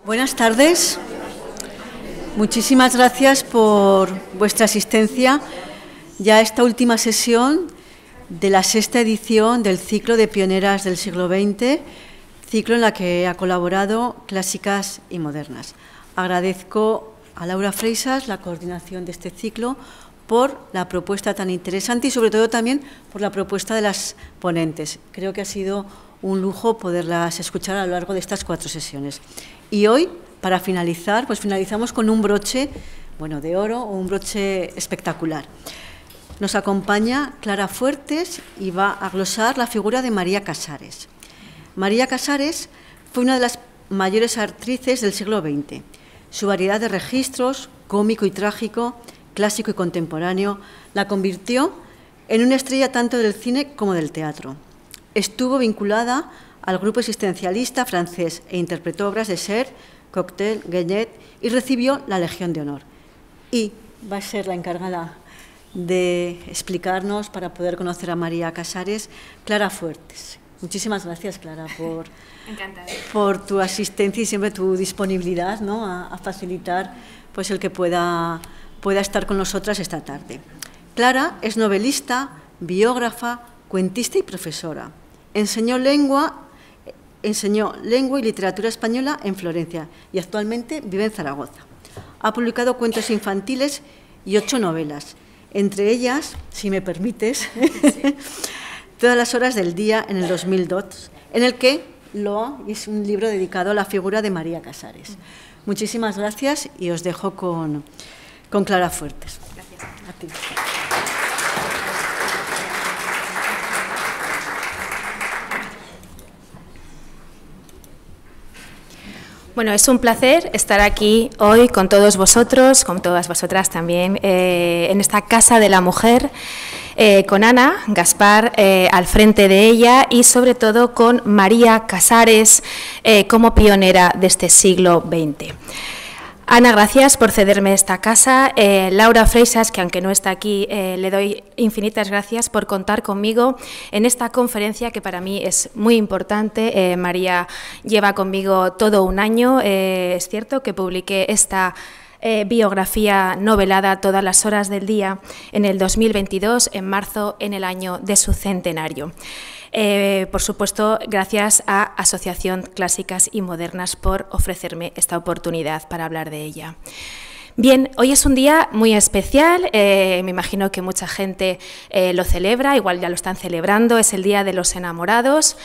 Buenas tardes. Muchísimas gracias por vuestra asistencia ya a esta última sesión de la 6ª edición del ciclo de Pioneras del siglo XX, ciclo en la que ha colaborado Clásicas y Modernas. Agradezco a Laura Freixas la coordinación de este ciclo por la propuesta tan interesante y sobre todo también por la propuesta de las ponentes. Creo que ha sido un lujo poderlas escuchar a lo largo de estas 4 sesiones. Y hoy, para finalizar, pues finalizamos con un broche, bueno, de oro o un broche espectacular. Nos acompaña Clara Fuertes y va a glosar la figura de María Casares. María Casares fue una de las mayores actrices del siglo XX. Su variedad de registros, cómico y trágico, clásico y contemporáneo, la convirtió en una estrella tanto del cine como del teatro. Estuvo vinculada al grupo existencialista francés e interpretó obras de Serre, Cocteau, Genet y recibió la Legión de Honor. Y va a ser la encargada de explicarnos, para poder conocer a María Casares, Clara Fuertes. Muchísimas gracias, Clara, por tu asistencia y siempre tu disponibilidad, ¿no?, a facilitar pues, el que pueda estar con nosotras esta tarde. Clara es novelista, biógrafa, cuentista y profesora. Enseñó lengua y literatura española en Florencia y actualmente vive en Zaragoza. Ha publicado cuentos infantiles y 8 novelas, entre ellas, si me permites, sí. Todas las horas del día en el 2002, en el que Loa es un libro dedicado a la figura de María Casares. Muchísimas gracias y os dejo con Clara Fuertes. Gracias. A ti. Bueno, es un placer estar aquí hoy con todos vosotros, con todas vosotras también, en esta Casa de la Mujer, con Ana Gaspar al frente de ella y sobre todo con María Casares como pionera de este siglo XX. Ana, gracias por cederme esta casa. Laura Freixas, que aunque no está aquí, le doy infinitas gracias por contar conmigo en esta conferencia que para mí es muy importante. María lleva conmigo todo un año. Es cierto que publiqué esta biografía novelada Todas las horas del día en el 2022, en marzo, en el año de su centenario. Por supuesto, gracias a Asociación Clásicas y Modernas por ofrecerme esta oportunidad para hablar de ella. Bien, hoy es un día muy especial, me imagino que mucha gente lo celebra, igual ya lo están celebrando, es el Día de los Enamorados,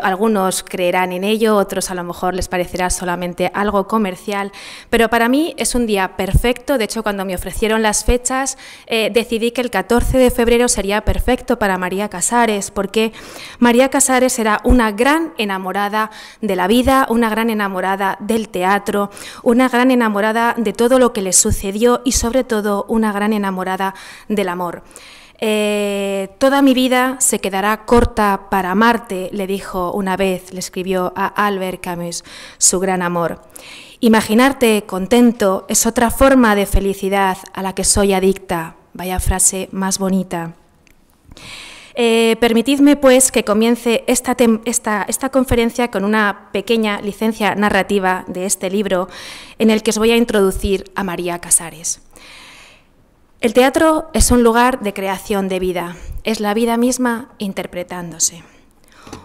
algunos creerán en ello, otros a lo mejor les parecerá solamente algo comercial, pero para mí es un día perfecto. De hecho, cuando me ofrecieron las fechas, decidí que el 14 de febrero sería perfecto para María Casares, porque María Casares era una gran enamorada de la vida, una gran enamorada del teatro, una gran enamorada de todo lo que le sucedió y sobre todo una gran enamorada del amor. Toda mi vida se quedará corta para amarte, le dijo una vez, le escribió a Albert Camus, su gran amor. Imaginarte contento es otra forma de felicidad a la que soy adicta. Vaya frase más bonita. Permitidme, pues, que comience esta conferencia con una pequeña licencia narrativa de este libro en el que os voy a introducir a María Casares. El teatro es un lugar de creación de vida, es la vida misma interpretándose.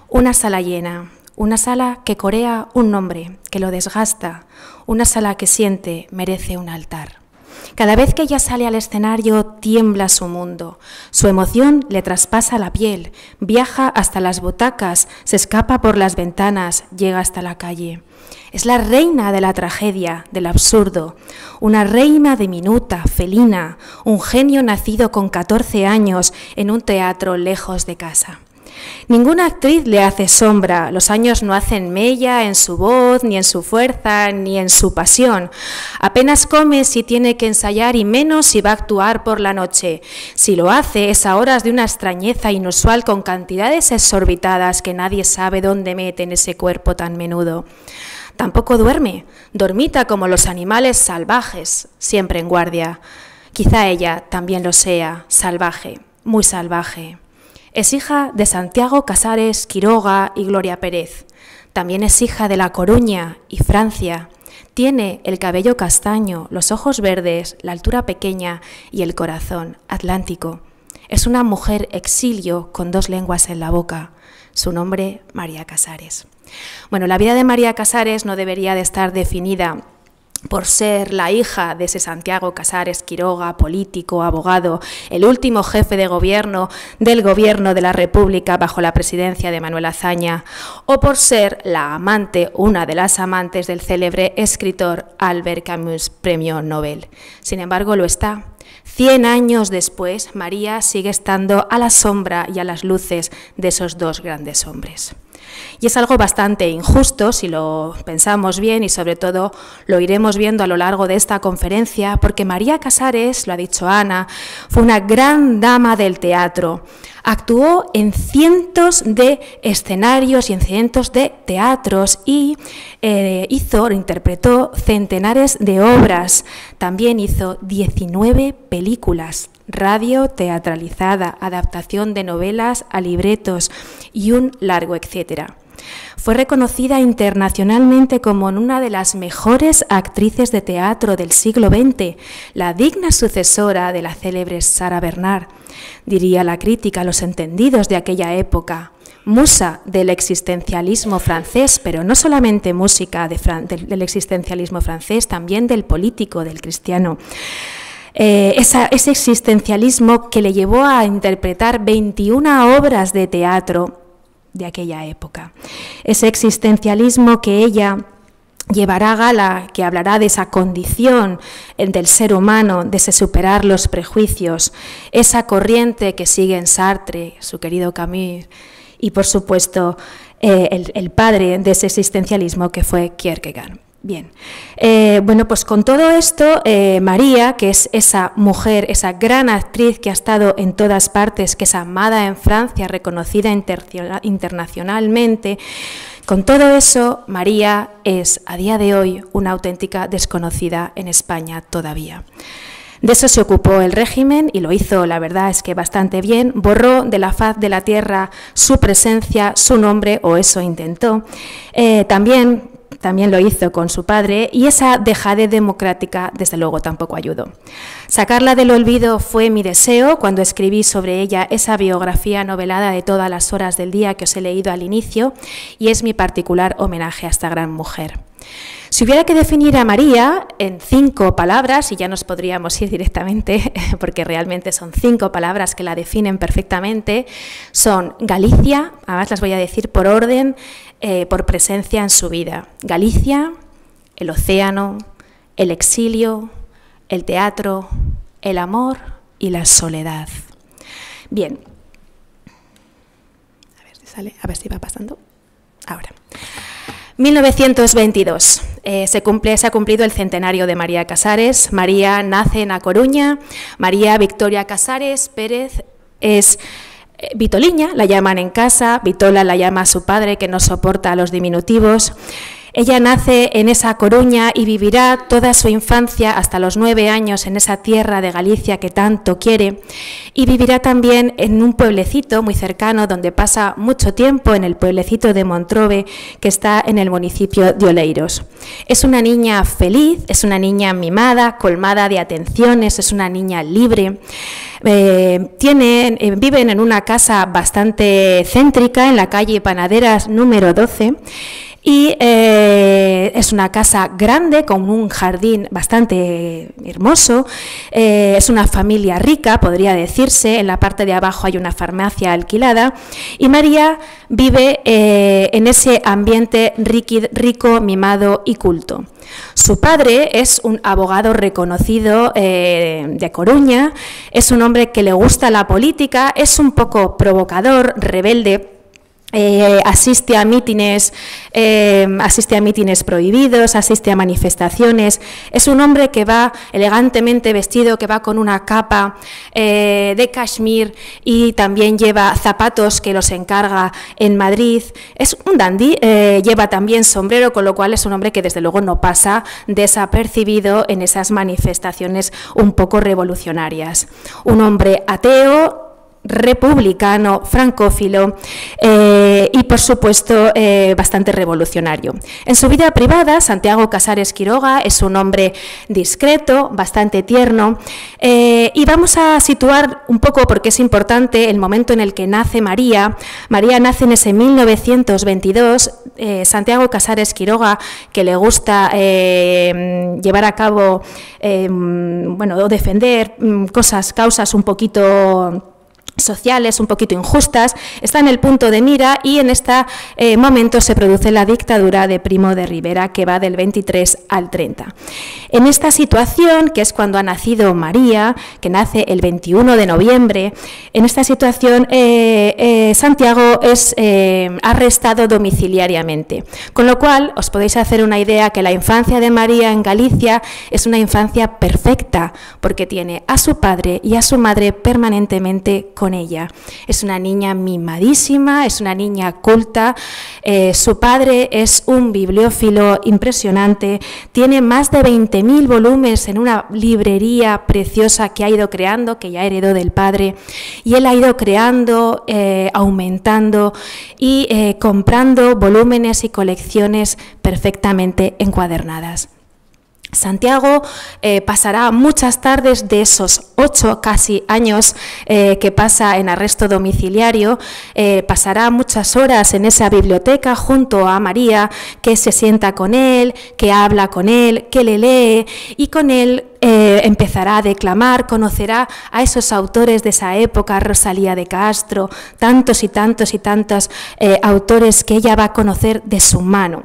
Una sala llena, una sala que corea un nombre, que lo desgasta, una sala que siente merece un altar. Cada vez que ella sale al escenario tiembla su mundo, su emoción le traspasa la piel, viaja hasta las butacas, se escapa por las ventanas, llega hasta la calle. Es la reina de la tragedia, del absurdo, una reina diminuta, felina, un genio nacido con 14 años en un teatro lejos de casa. Ninguna actriz le hace sombra, los años no hacen mella en su voz, ni en su fuerza, ni en su pasión. Apenas come si tiene que ensayar y menos si va a actuar por la noche. Si lo hace es a horas de una extrañeza inusual con cantidades exorbitadas que nadie sabe dónde mete en ese cuerpo tan menudo. Tampoco duerme, dormita como los animales salvajes, siempre en guardia. Quizá ella también lo sea, salvaje, muy salvaje. Es hija de Santiago Casares Quiroga y Gloria Pérez. También es hija de La Coruña y Francia. Tiene el cabello castaño, los ojos verdes, la altura pequeña y el corazón atlántico. Es una mujer exilio con 2 lenguas en la boca. Su nombre, María Casares. Bueno, la vida de María Casares no debería de estar definida por ser la hija de ese Santiago Casares Quiroga, político, abogado, el último jefe de gobierno del gobierno de la República bajo la presidencia de Manuel Azaña, o por ser la amante, una de las amantes del célebre escritor Albert Camus, premio Nobel. Sin embargo, lo está. 100 años después, María sigue estando a la sombra y a las luces de esos 2 grandes hombres. Y es algo bastante injusto si lo pensamos bien y sobre todo lo iremos viendo a lo largo de esta conferencia, porque María Casares, lo ha dicho Ana, fue una gran dama del teatro. Actuó en cientos de escenarios y en cientos de teatros y interpretó centenares de obras. También hizo 19 películas, radio teatralizada, adaptación de novelas a libretos y un largo etcétera. Fue reconocida internacionalmente como una de las mejores actrices de teatro del siglo XX, la digna sucesora de la célebre Sarah Bernhardt, diría la crítica, los entendidos de aquella época. Musa del existencialismo francés, pero no solamente música del existencialismo francés, también del político, del cristiano. Ese existencialismo que le llevó a interpretar 21 obras de teatro de aquella época. Ese existencialismo que ella llevará a gala, que hablará de esa condición del ser humano, de ese superar los prejuicios, esa corriente que sigue en Sartre, su querido Camus, y por supuesto el padre de ese existencialismo que fue Kierkegaard. Bien, bueno, pues con todo esto, María, que es esa mujer, esa gran actriz que ha estado en todas partes, que es amada en Francia, reconocida internacionalmente, con todo eso, María es a día de hoy una auténtica desconocida en España todavía. De eso se ocupó el régimen y lo hizo, la verdad es que bastante bien, borró de la faz de la tierra su presencia, su nombre, o eso intentó. También lo hizo con su padre y esa dejadez democrática desde luego tampoco ayudó. Sacarla del olvido fue mi deseo cuando escribí sobre ella esa biografía novelada de todas las horas del día que os he leído al inicio y es mi particular homenaje a esta gran mujer. Si hubiera que definir a María en 5 palabras, y ya nos podríamos ir directamente, porque realmente son 5 palabras que la definen perfectamente, son Galicia, además las voy a decir por orden, por presencia en su vida. Galicia, el océano, el exilio, el teatro, el amor y la soledad. Bien, a ver si sale, a ver si va pasando. Ahora. 1922, se ha cumplido el centenario de María Casares. María nace en A Coruña. María Victoria Casares Pérez es Vitoliña, la llaman en casa. Vitola la llama a su padre, que no soporta los diminutivos. Ella nace en esa Coruña y vivirá toda su infancia hasta los 9 años en esa tierra de Galicia que tanto quiere y vivirá también en un pueblecito muy cercano donde pasa mucho tiempo, en el pueblecito de Montrobe que está en el municipio de Oleiros. Es una niña feliz, es una niña mimada, colmada de atenciones, es una niña libre. Viven en una casa bastante céntrica en la calle Panaderas número 12 y es una casa grande con un jardín bastante hermoso, es una familia rica, podría decirse, en la parte de abajo hay una farmacia alquilada y María vive en ese ambiente rico, mimado y culto. Su padre es un abogado reconocido de Coruña, es un hombre que le gusta la política, es un poco provocador, rebelde. Asiste a mítines prohibidos, asiste a manifestaciones. Es un hombre que va elegantemente vestido, que va con una capa de cashmere y también lleva zapatos que los encarga en Madrid. Es un dandy, lleva también sombrero, con lo cual es un hombre que desde luego no pasa desapercibido en esas manifestaciones un poco revolucionarias. Un hombre ateo, republicano, francófilo y, por supuesto, bastante revolucionario. En su vida privada, Santiago Casares Quiroga es un hombre discreto, bastante tierno, y vamos a situar un poco, porque es importante, el momento en el que nace María. María nace en ese 1922. Santiago Casares Quiroga, que le gusta llevar a cabo, o defender causas un poquito sociales, un poquito injustas, está en el punto de mira, y en este momento se produce la dictadura de Primo de Rivera, que va del 23 al 30. En esta situación, que es cuando ha nacido María, que nace el 21 de noviembre, en esta situación Santiago es arrestado domiciliariamente, con lo cual os podéis hacer una idea que la infancia de María en Galicia es una infancia perfecta, porque tiene a su padre y a su madre permanentemente con ella. Es una niña mimadísima, es una niña culta, su padre es un bibliófilo impresionante, tiene más de 20.000 volúmenes en una librería preciosa que ha ido creando, que ya heredó del padre, y él ha ido creando, aumentando y comprando volúmenes y colecciones perfectamente encuadernadas. Santiago pasará muchas tardes de esos 8 casi años que pasa en arresto domiciliario, pasará muchas horas en esa biblioteca junto a María, que se sienta con él, que habla con él, que le lee, y con él empezará a declamar, conocerá a esos autores de esa época, Rosalía de Castro, tantos y tantos y tantos autores que ella va a conocer de su mano,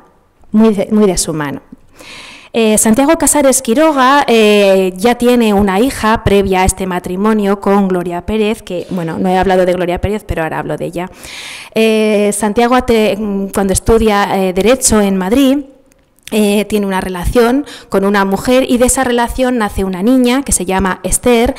muy de su mano. Santiago Casares Quiroga ya tiene una hija previa a este matrimonio con Gloria Pérez, que, bueno, no he hablado de Gloria Pérez, pero ahora hablo de ella. Santiago, cuando estudia Derecho en Madrid, tiene una relación con una mujer, y de esa relación nace una niña que se llama Esther.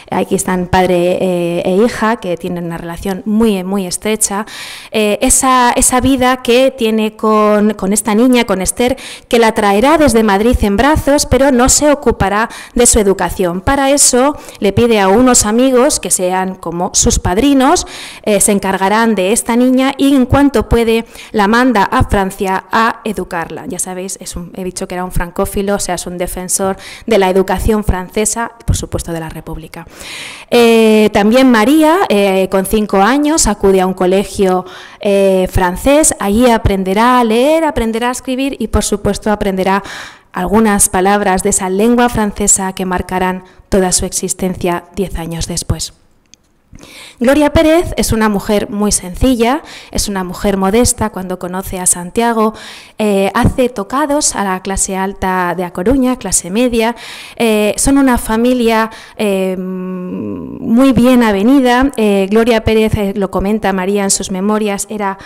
Aquí están padre e hija, que tienen una relación muy estrecha. Esa vida que tiene con esta niña, con Esther, que la traerá desde Madrid en brazos, pero no se ocupará de su educación. Para eso le pide a unos amigos que sean como sus padrinos, se encargarán de esta niña, y en cuanto puede la manda a Francia a educarla. Ya sabéis, he dicho que era un francófilo, o sea, es un defensor de la educación francesa, por supuesto de la República. También María, con 5 años, acude a un colegio francés. Allí aprenderá a leer, aprenderá a escribir y, por supuesto, aprenderá algunas palabras de esa lengua francesa que marcarán toda su existencia 10 años después. Gloria Pérez es una mujer muy sencilla, es una mujer modesta. Cuando conoce a Santiago, hace tocados a la clase alta de A Coruña, clase media. Son una familia muy bien avenida. Gloria Pérez, lo comenta María en sus memorias, era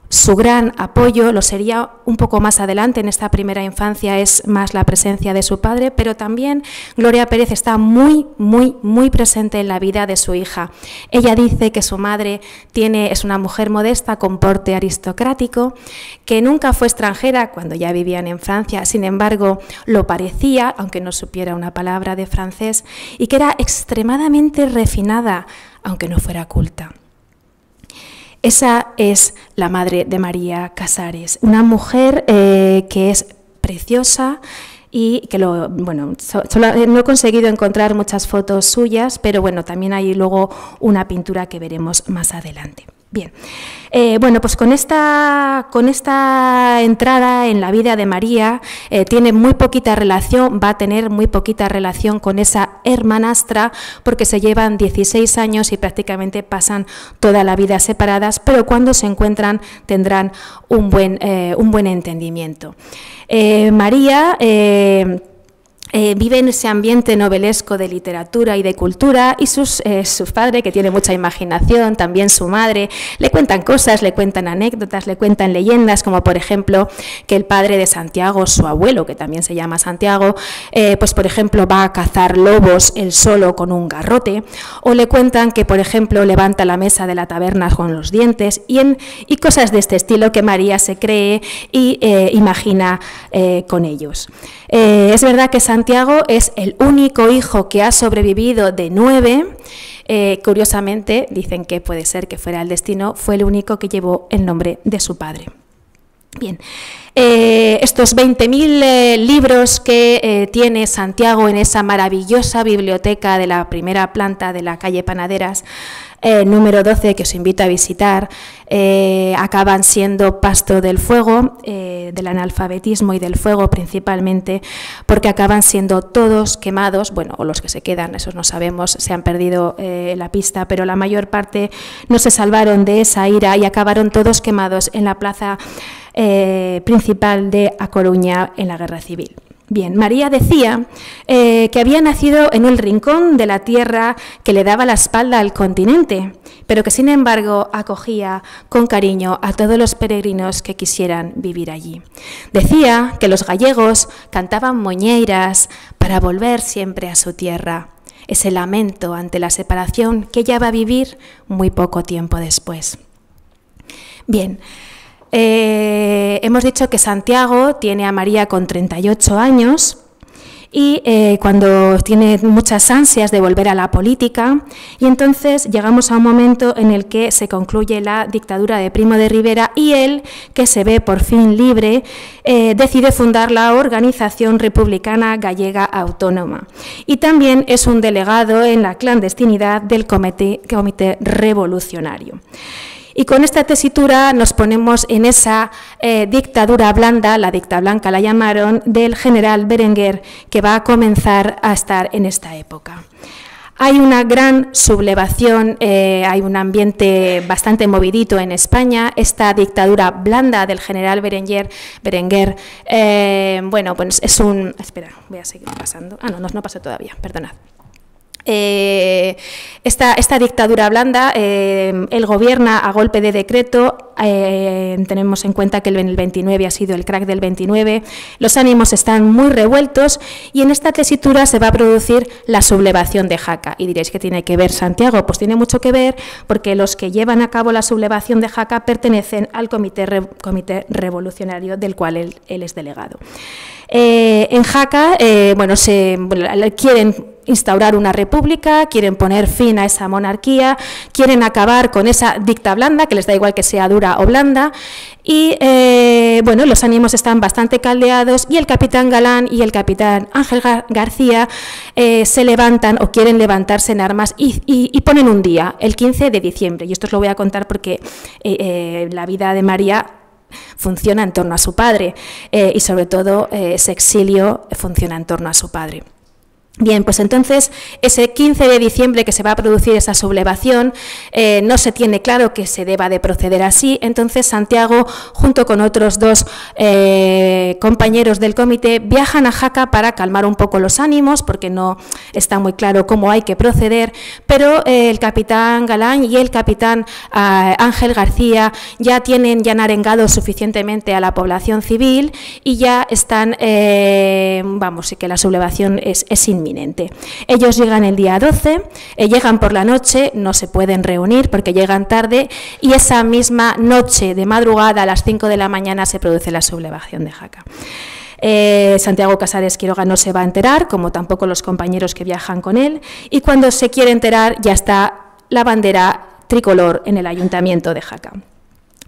su gran apoyo. Lo sería un poco más adelante. En esta primera infancia es más la presencia de su padre, pero también Gloria Pérez está muy presente en la vida de su hija. Ella dice que su madre es una mujer modesta, con porte aristocrático, que nunca fue extranjera cuando ya vivían en Francia, sin embargo lo parecía, aunque no supiera una palabra de francés, y que era extremadamente refinada, aunque no fuera culta. Esa es la madre de María Casares, una mujer que es preciosa y que no he conseguido encontrar muchas fotos suyas, pero bueno, también hay luego una pintura que veremos más adelante. Bien, pues con esta entrada en la vida de María tiene muy poquita relación, va a tener muy poquita relación con esa hermanastra, porque se llevan 16 años y prácticamente pasan toda la vida separadas, pero cuando se encuentran tendrán un buen entendimiento. María vive en ese ambiente novelesco de literatura y de cultura, y su padre, que tiene mucha imaginación, también su madre, le cuentan cosas, le cuentan anécdotas, le cuentan leyendas, como por ejemplo que el padre de Santiago, su abuelo, que también se llama Santiago, pues por ejemplo va a cazar lobos él solo con un garrote, o le cuentan que por ejemplo levanta la mesa de la taberna con los dientes, y cosas de este estilo que María se cree y imagina con ellos. Es verdad que Santiago es el único hijo que ha sobrevivido de 9, Curiosamente, dicen que puede ser que fuera el destino, fue el único que llevó el nombre de su padre. Bien, estos 20.000 libros que tiene Santiago en esa maravillosa biblioteca de la primera planta de la calle Panaderas, número 12, que os invito a visitar, acaban siendo pasto del fuego, del analfabetismo y del fuego principalmente, porque acaban siendo todos quemados, bueno, o los que se quedan, esos no sabemos, se han perdido la pista, pero la mayor parte no se salvaron de esa ira y acabaron todos quemados en la plaza principal de A Coruña en la Guerra Civil. Bien, María decía que había nacido en el rincón de la tierra que le daba la espalda al continente, pero que sin embargo acogía con cariño a todos los peregrinos que quisieran vivir allí. Decía que los gallegos cantaban moñeiras para volver siempre a su tierra, ese lamento ante la separación que ella va a vivir muy poco tiempo después. Bien. Hemos dicho que Santiago tiene a María con 38 años y cuando tiene muchas ansias de volver a la política, y entonces llegamos a un momento en el que se concluye la dictadura de Primo de Rivera y él, que se ve por fin libre, decide fundar la Organización Republicana Gallega Autónoma y también es un delegado en la clandestinidad del Comité Revolucionario. Y con esta tesitura nos ponemos en esa dictadura blanda, la dicta blanca la llamaron, del general Berenguer, que va a comenzar a estar en esta época. Hay una gran sublevación, hay un ambiente bastante movidito en España. Esta dictadura blanda del general Berenguer, bueno, pues es un... Espera, voy a seguir pasando. Ah, no pasó todavía, perdonad. Esta dictadura blanda, él gobierna a golpe de decreto, tenemos en cuenta que el 29 ha sido el crack del 29, los ánimos están muy revueltos y en esta tesitura se va a producir la sublevación de Jaca. Y diréis, ¿qué tiene que ver Santiago? Pues tiene mucho que ver porque los que llevan a cabo la sublevación de Jaca pertenecen al Comité Revolucionario del cual él es delegado. En Jaca, quieren instaurar una república, quieren poner fin a esa monarquía, quieren acabar con esa dicta blanda, que les da igual que sea dura o blanda, y los ánimos están bastante caldeados y el capitán Galán y el capitán Ángel García se levantan o quieren levantarse en armas y ponen un día, el 15 de diciembre, y esto os lo voy a contar porque la vida de María funciona en torno a su padre y sobre todo ese exilio funciona en torno a su padre. Bien, pues entonces ese 15 de diciembre que se va a producir esa sublevación, no se tiene claro que se deba de proceder así, entonces Santiago junto con otros dos compañeros del comité viajan a Jaca para calmar un poco los ánimos porque no está muy claro cómo hay que proceder, pero el capitán Galán y el capitán Ángel García ya han arengado suficientemente a la población civil y ya están, que la sublevación es inminente. Ellos llegan el día 12, llegan por la noche, no se pueden reunir porque llegan tarde y esa misma noche de madrugada a las 5 de la mañana se produce la sublevación de Jaca. Santiago Casares Quiroga no se va a enterar, como tampoco los compañeros que viajan con él, y cuando se quiere enterar ya está la bandera tricolor en el ayuntamiento de Jaca.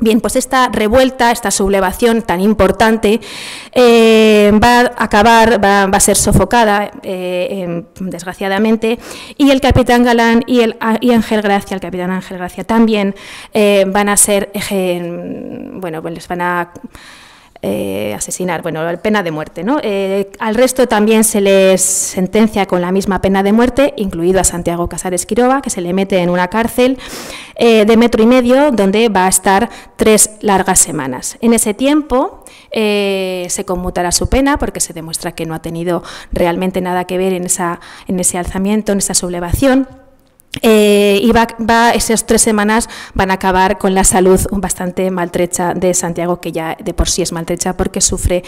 Bien, pues esta revuelta, esta sublevación tan importante va a ser sofocada, desgraciadamente, y el capitán Galán y Ángel Gracia, el capitán Ángel Gracia también van a ser, les van a asesinar, pena de muerte, ¿no? Al resto también se les sentencia con la misma pena de muerte, incluido a Santiago Casares Quiroga, que se le mete en una cárcel de 1,5 metros, donde va a estar 3 largas semanas. En ese tiempo se conmutará su pena, porque se demuestra que no ha tenido realmente nada que ver en ese alzamiento, en esa sublevación. Y esas 3 semanas van a acabar con la salud bastante maltrecha de Santiago, que ya de por sí es maltrecha porque sufre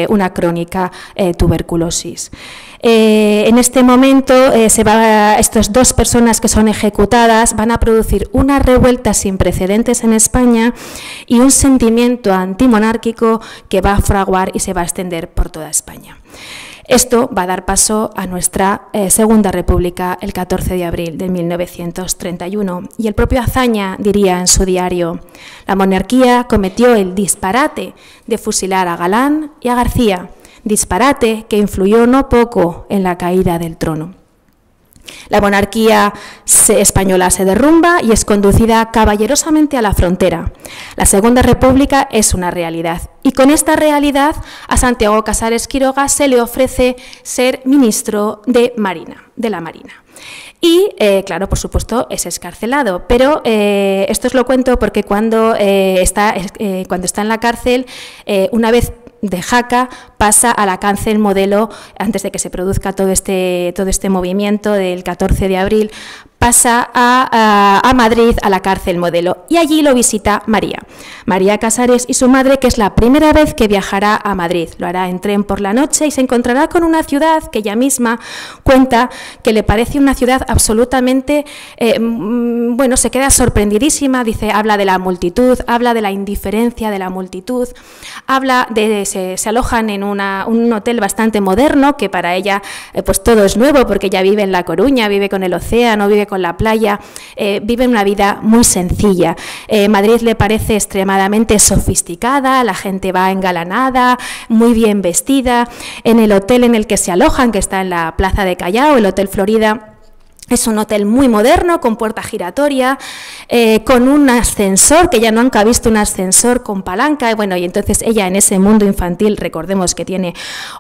una crónica tuberculosis. En este momento estas 2 personas que son ejecutadas van a producir una revuelta sin precedentes en España y un sentimiento antimonárquico que va a fraguar y se va a extender por toda España. Esto va a dar paso a nuestra Segunda República el 14 de abril de 1931. Y el propio Azaña diría en su diario: la monarquía cometió el disparate de fusilar a Galán y a García, disparate que influyó no poco en la caída del trono. La monarquía española se derrumba y es conducida caballerosamente a la frontera. La Segunda República es una realidad y con esta realidad a Santiago Casares Quiroga se le ofrece ser ministro de la Marina. Y, claro, por supuesto, es excarcelado, pero esto os lo cuento porque cuando está en la cárcel, una vez de Jaca, pasa a la cárcel Modelo, antes de que se produzca todo este movimiento del 14 de abril, pasa a Madrid, a la cárcel Modelo, y allí lo visita María Casares y su madre, que es la primera vez que viajará a Madrid. Lo hará en tren por la noche y se encontrará con una ciudad que ella misma cuenta que le parece una ciudad absolutamente, bueno, se queda sorprendidísima, dice, habla de la multitud, habla de la indiferencia de la multitud, habla de, se alojan en un hotel bastante moderno, que para ella pues todo es nuevo, porque ella vive en La Coruña, vive con el océano, vive con la playa, vive una vida muy sencilla. Madrid le parece extremadamente sofisticada, la gente va engalanada, muy bien vestida. En el hotel en el que se alojan, que está en la Plaza de Callao, el Hotel Florida, es un hotel muy moderno, con puerta giratoria, con un ascensor, que ya nunca ha visto un ascensor con palanca, y entonces ella en ese mundo infantil, recordemos que tiene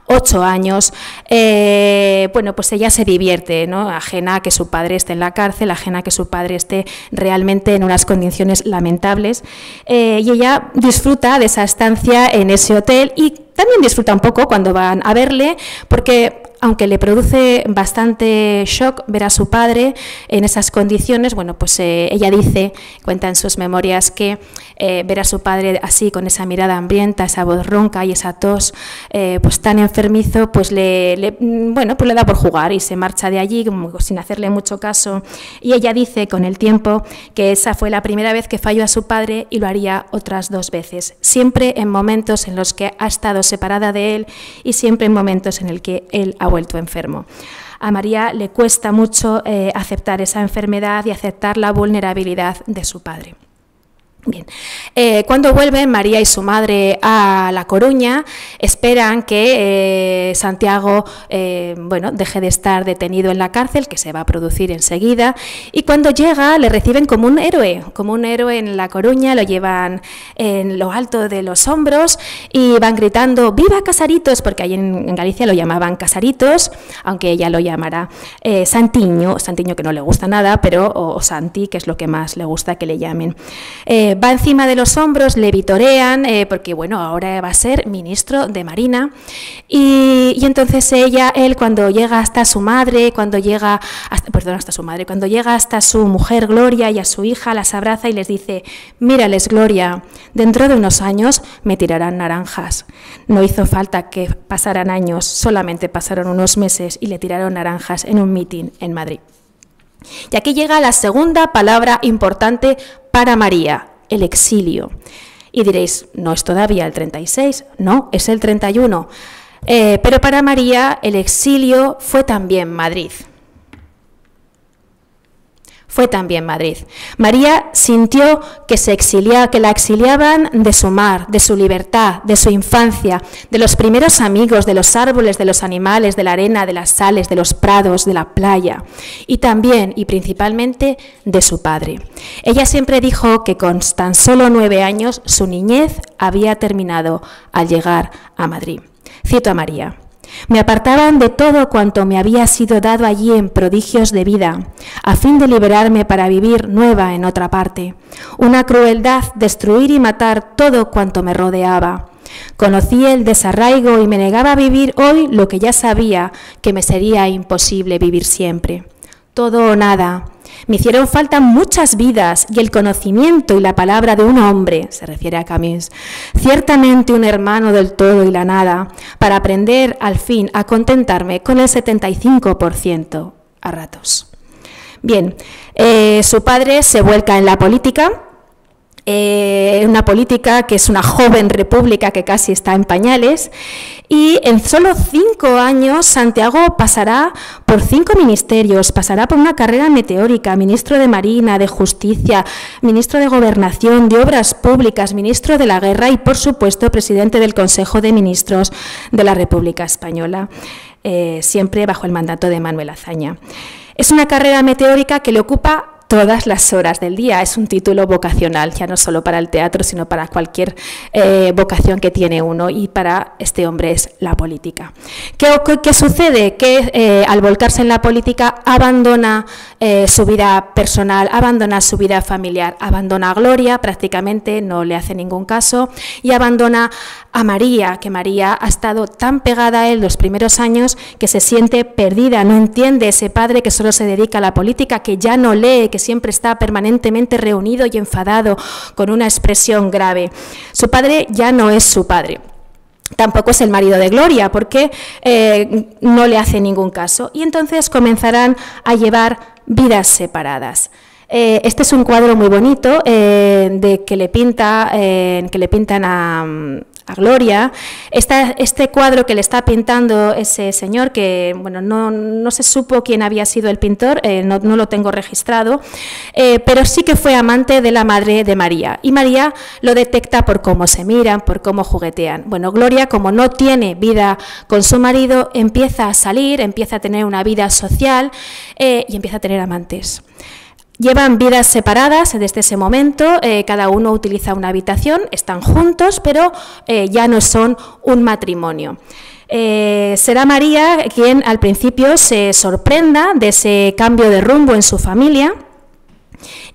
8 años, pues ella se divierte, ¿no? Ajena a que su padre esté en la cárcel, ajena a que su padre esté realmente en unas condiciones lamentables, y ella disfruta de esa estancia en ese hotel y también disfruta un poco cuando van a verle, porque aunque le produce bastante shock ver a su padre en esas condiciones, ella cuenta en sus memorias que ver a su padre así, con esa mirada hambrienta, esa voz ronca y esa tos, pues tan enfermizo, pues le da por jugar y se marcha de allí como sin hacerle mucho caso. Y ella dice con el tiempo que esa fue la primera vez que falló a su padre y lo haría otras 2 veces, siempre en momentos en los que ha estado separada de él y siempre en momentos en el que él ha vuelto enfermo. A María le cuesta mucho aceptar esa enfermedad y aceptar la vulnerabilidad de su padre. Bien. Cuando vuelven María y su madre a La Coruña, esperan que Santiago deje de estar detenido en la cárcel, que se va a producir enseguida, y cuando llega le reciben como un héroe en La Coruña, lo llevan en lo alto de los hombros y van gritando ¡viva Casaritos!, porque allí en Galicia lo llamaban Casaritos, aunque ella lo llamará Santiño que no le gusta nada, pero o Santi, que es lo que más le gusta que le llamen. Va encima de los hombros, le vitorean, porque ahora va a ser ministro de Marina, y entonces él cuando llega hasta su madre, cuando llega hasta su mujer Gloria y a su hija, las abraza y les dice: mírales, Gloria, dentro de unos años me tirarán naranjas. No hizo falta que pasaran años, solamente pasaron unos meses y le tiraron naranjas en un mitin en Madrid. Y aquí llega la segunda palabra importante para María: el exilio. Y diréis, ¿no es todavía el 36? No, es el 31. Pero para María el exilio fue también Madrid. Fue también Madrid. María sintió que la exiliaban de su mar, de su libertad, de su infancia, de los primeros amigos, de los árboles, de los animales, de la arena, de las sales, de los prados, de la playa, y también y principalmente de su padre. Ella siempre dijo que con tan solo 9 años su niñez había terminado al llegar a Madrid. Cito a María: me apartaban de todo cuanto me había sido dado allí en prodigios de vida, a fin de liberarme para vivir nueva en otra parte. Una crueldad, destruir y matar todo cuanto me rodeaba. Conocí el desarraigo y me negaba a vivir hoy lo que ya sabía que me sería imposible vivir siempre. Todo o nada. Me hicieron falta muchas vidas y el conocimiento y la palabra de un hombre, se refiere a Camus, ciertamente un hermano del todo y la nada, para aprender al fin a contentarme con el 75% a ratos. Bien, su padre se vuelca en la política, Una política que es una joven república que casi está en pañales, y en solo 5 años Santiago pasará por 5 ministerios, pasará por una carrera meteórica: ministro de Marina, de Justicia, ministro de Gobernación, de Obras Públicas, ministro de la Guerra y, por supuesto, presidente del Consejo de Ministros de la República Española, siempre bajo el mandato de Manuel Azaña. Es una carrera meteórica que le ocupa todas las horas del día. Es un título vocacional, ya no solo para el teatro, sino para cualquier vocación que tiene uno, y para este hombre es la política. ¿Qué sucede? Que al volcarse en la política abandona su vida personal, abandona su vida familiar, abandona a Gloria, prácticamente no le hace ningún caso, y abandona a María, que María ha estado tan pegada a él los primeros años que se siente perdida, no entiende ese padre que solo se dedica a la política, que ya no lee, que siempre está permanentemente reunido y enfadado, con una expresión grave. Su padre ya no es su padre. Tampoco es el marido de Gloria, porque no le hace ningún caso. Y entonces comenzarán a llevar vidas separadas. Este es un cuadro muy bonito que le pintan a Gloria. Este cuadro que le está pintando ese señor, que bueno, no se supo quién había sido el pintor, no lo tengo registrado, pero sí que fue amante de la madre de María, y María lo detecta por cómo se miran, por cómo juguetean. Bueno, Gloria, como no tiene vida con su marido, empieza a salir, empieza a tener una vida social y empieza a tener amantes. Llevan vidas separadas desde ese momento, cada uno utiliza una habitación, están juntos, pero ya no son un matrimonio. Será María quien al principio se sorprenda de ese cambio de rumbo en su familia,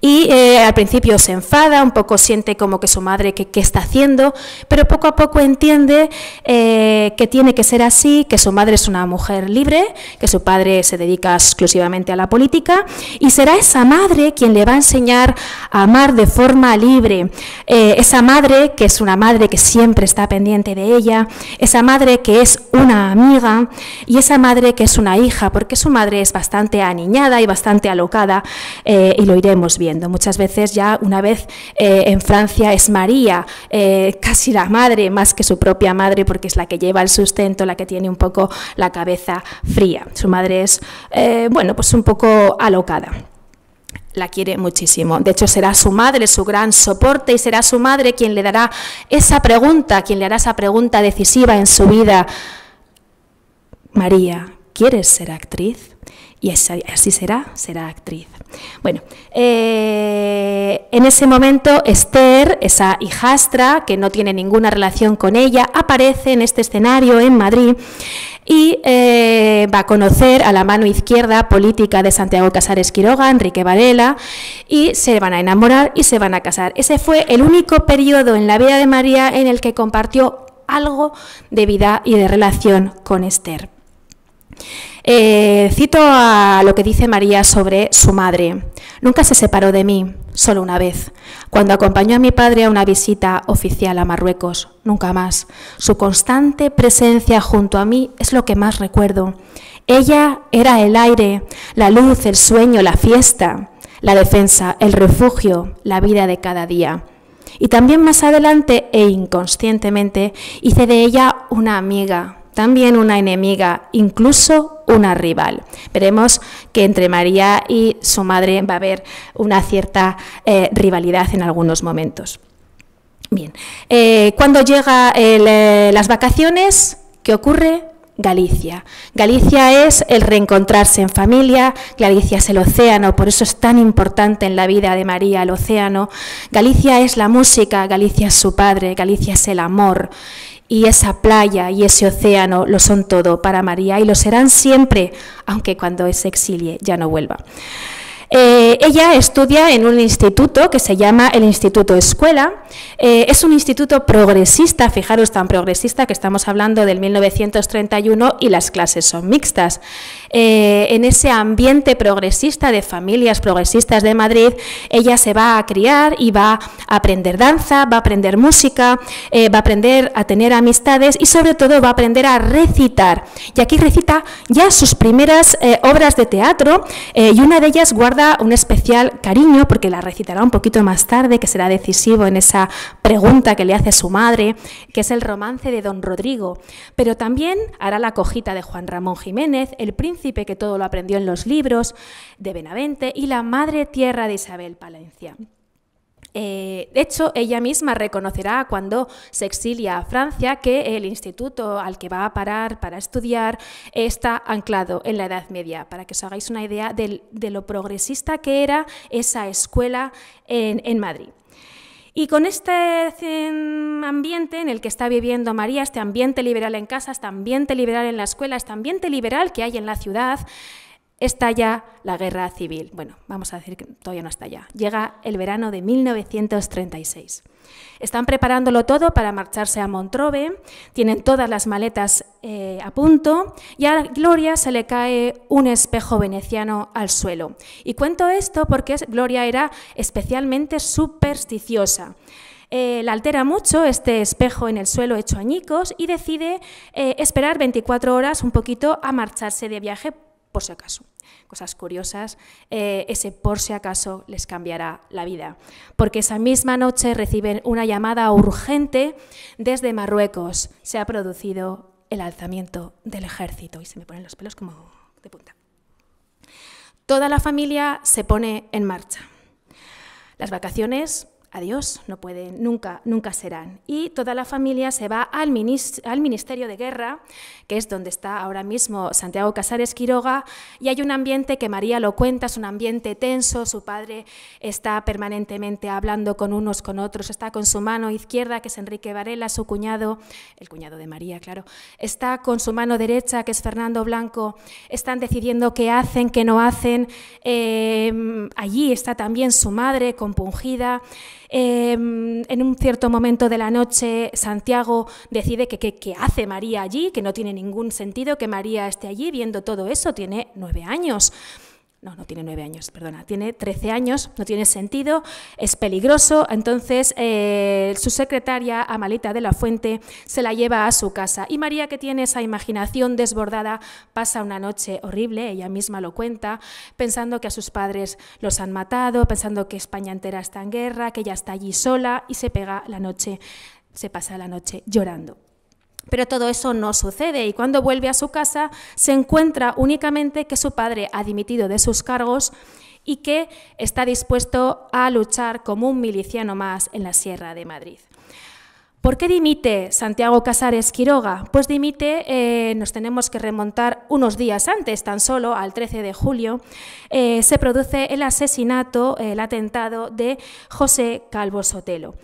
y al principio se enfada, un poco siente como que su madre qué está haciendo, pero poco a poco entiende que tiene que ser así, que su madre es una mujer libre, que su padre se dedica exclusivamente a la política, y será esa madre quien le va a enseñar a amar de forma libre. Esa madre que es una madre que siempre está pendiente de ella, esa madre que es una amiga, y esa madre que es una hija, porque su madre es bastante aniñada y bastante alocada, y lo iremos viendo. Muchas veces ya una vez en Francia es María, casi la madre más que su propia madre, porque es la que lleva el sustento, la que tiene un poco la cabeza fría. Su madre es, bueno, pues un poco alocada. La quiere muchísimo. De hecho, será su madre su gran soporte, y será su madre quien le dará esa pregunta, quien le hará esa pregunta decisiva en su vida: María, ¿quieres ser actriz? Y así será actriz. Bueno, en ese momento Esther, esa hijastra que no tiene ninguna relación con ella, aparece en este escenario en Madrid y va a conocer a la mano izquierda política de Santiago Casares Quiroga, Enrique Varela, y se van a enamorar y se van a casar. Ese fue el único periodo en la vida de María en el que compartió algo de vida y de relación con Esther. Cito a lo que dice María sobre su madre: nunca se separó de mí, solo una vez, cuando acompañó a mi padre a una visita oficial a Marruecos, nunca más. Su constante presencia junto a mí es lo que más recuerdo. Ella era el aire, la luz, el sueño, la fiesta, la defensa, el refugio, la vida de cada día. Y también más adelante e inconscientemente hice de ella una amiga, también una enemiga, incluso una rival. Veremos que entre María y su madre va a haber una cierta rivalidad en algunos momentos. Bien, cuando llega las vacaciones, ¿qué ocurre? Galicia. Galicia es el reencontrarse en familia, Galicia es el océano, por eso es tan importante en la vida de María el océano. Galicia es la música, Galicia es su padre, Galicia es el amor. Y esa playa y ese océano lo son todo para María, y lo serán siempre, aunque cuando se exilie ya no vuelva. Ella estudia en un instituto que se llama el Instituto Escuela. Es un instituto progresista, fijaros, tan progresista que estamos hablando del 1931 y las clases son mixtas. En ese ambiente progresista de familias progresistas de Madrid, ella se va a criar y va a aprender danza, va a aprender música, va a aprender a tener amistades y sobre todo va a aprender a recitar. Y aquí recita ya sus primeras obras de teatro y una de ellas guarda guarda un especial cariño, porque la recitará un poquito más tarde, que será decisivo en esa pregunta que le hace su madre, que es el romance de Don Rodrigo, pero también hará la cojita de Juan Ramón Jiménez, El príncipe que todo lo aprendió en los libros, de Benavente, y La madre tierra de Isabel Palencia. De hecho, ella misma reconocerá cuando se exilia a Francia que el instituto al que va a parar para estudiar está anclado en la Edad Media, para que os hagáis una idea de lo progresista que era esa escuela en Madrid. Y con este ambiente en el que está viviendo María, este ambiente liberal en casa, este ambiente liberal en la escuela, este ambiente liberal que hay en la ciudad, estalla la guerra civil. Bueno, vamos a decir que todavía no está ya. Llega el verano de 1936. Están preparándolo todo para marcharse a Montrove, tienen todas las maletas a punto y a Gloria se le cae un espejo veneciano al suelo. Y cuento esto porque Gloria era especialmente supersticiosa. La altera mucho este espejo en el suelo hecho añicos y decide esperar 24 horas un poquito a marcharse de viaje por si acaso. Cosas curiosas, ese por si acaso les cambiará la vida, porque esa misma noche reciben una llamada urgente desde Marruecos. Se ha producido el alzamiento del ejército y se me ponen los pelos como de punta. Toda la familia se pone en marcha. Las vacaciones, adiós, no pueden, nunca serán. Y toda la familia se va al Ministerio de Guerra, que es donde está ahora mismo Santiago Casares Quiroga, y hay un ambiente que María lo cuenta, es un ambiente tenso, su padre está permanentemente hablando con unos, con otros, está con su mano izquierda, que es Enrique Varela, su cuñado, el cuñado de María, claro, está con su mano derecha, que es Fernando Blanco, están decidiendo qué hacen, qué no hacen, allí está también su madre compungida. En un cierto momento de la noche, Santiago decide que hace María allí, que no tiene ningún sentido que María esté allí viendo todo eso, tiene 9 años. No tiene 9 años, perdona, tiene 13 años, no tiene sentido, es peligroso, entonces su secretaria, Amalita de la Fuente, se la lleva a su casa y María, que tiene esa imaginación desbordada, pasa una noche horrible, ella misma lo cuenta, pensando que a sus padres los han matado, pensando que España entera está en guerra, que ella está allí sola y se pasa la noche llorando. Pero todo eso no sucede y cuando vuelve a su casa se encuentra únicamente que su padre ha dimitido de sus cargos y que está dispuesto a luchar como un miliciano más en la Sierra de Madrid. ¿Por qué dimite Santiago Casares Quiroga? Pues dimite, nos tenemos que remontar unos días antes, tan solo al 13 de julio, se produce el asesinato, el atentado de José Calvo Sotelo.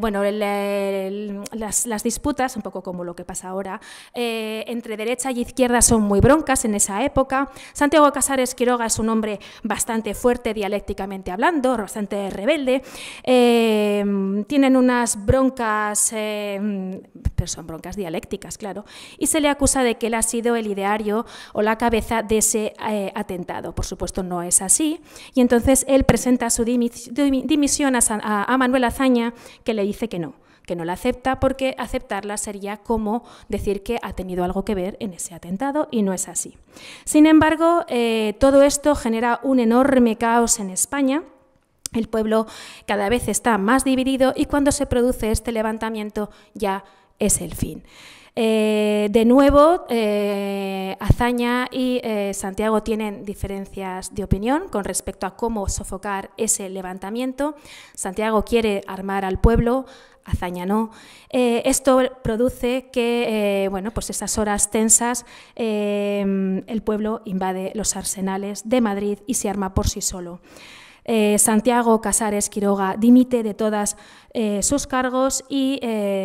Bueno, las disputas, un poco como lo que pasa ahora, entre derecha y izquierda son muy broncas en esa época. Santiago Casares Quiroga es un hombre bastante fuerte dialécticamente hablando, bastante rebelde. Tienen unas broncas, pero son broncas dialécticas, claro, y se le acusa de que él ha sido el ideario o la cabeza de ese atentado. Por supuesto, no es así, y entonces él presenta su dimisión a Manuel Azaña, que le dice que no la acepta, porque aceptarla sería como decir que ha tenido algo que ver en ese atentado, y no es así. Sin embargo, todo esto genera un enorme caos en España. El pueblo cada vez está más dividido y cuando se produce este levantamiento ya es el fin. De nuevo, Azaña y Santiago tienen diferencias de opinión con respecto a cómo sofocar ese levantamiento. Santiago quiere armar al pueblo, Azaña no. Esto produce que, bueno, pues esas horas tensas, el pueblo invade los arsenales de Madrid y se arma por sí solo. Santiago Casares Quiroga dimite de todos sus cargos y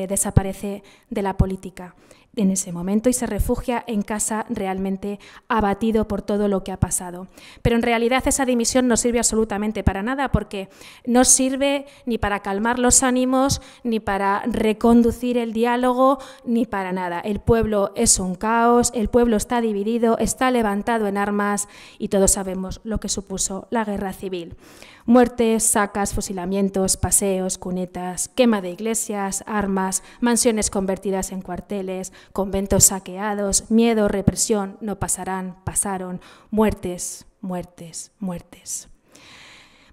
desaparece de la política en ese momento y se refugia en casa realmente abatido por todo lo que ha pasado. Pero en realidad esa dimisión no sirve absolutamente para nada, porque no sirve ni para calmar los ánimos, ni para reconducir el diálogo, ni para nada. El pueblo es un caos, el pueblo está dividido, está levantado en armas y todos sabemos lo que supuso la guerra civil. Muertes, sacas, fusilamientos, paseos, cunetas, quema de iglesias, armas, mansiones convertidas en cuarteles, conventos saqueados, miedo, represión, no pasarán, pasaron, muertes, muertes, muertes.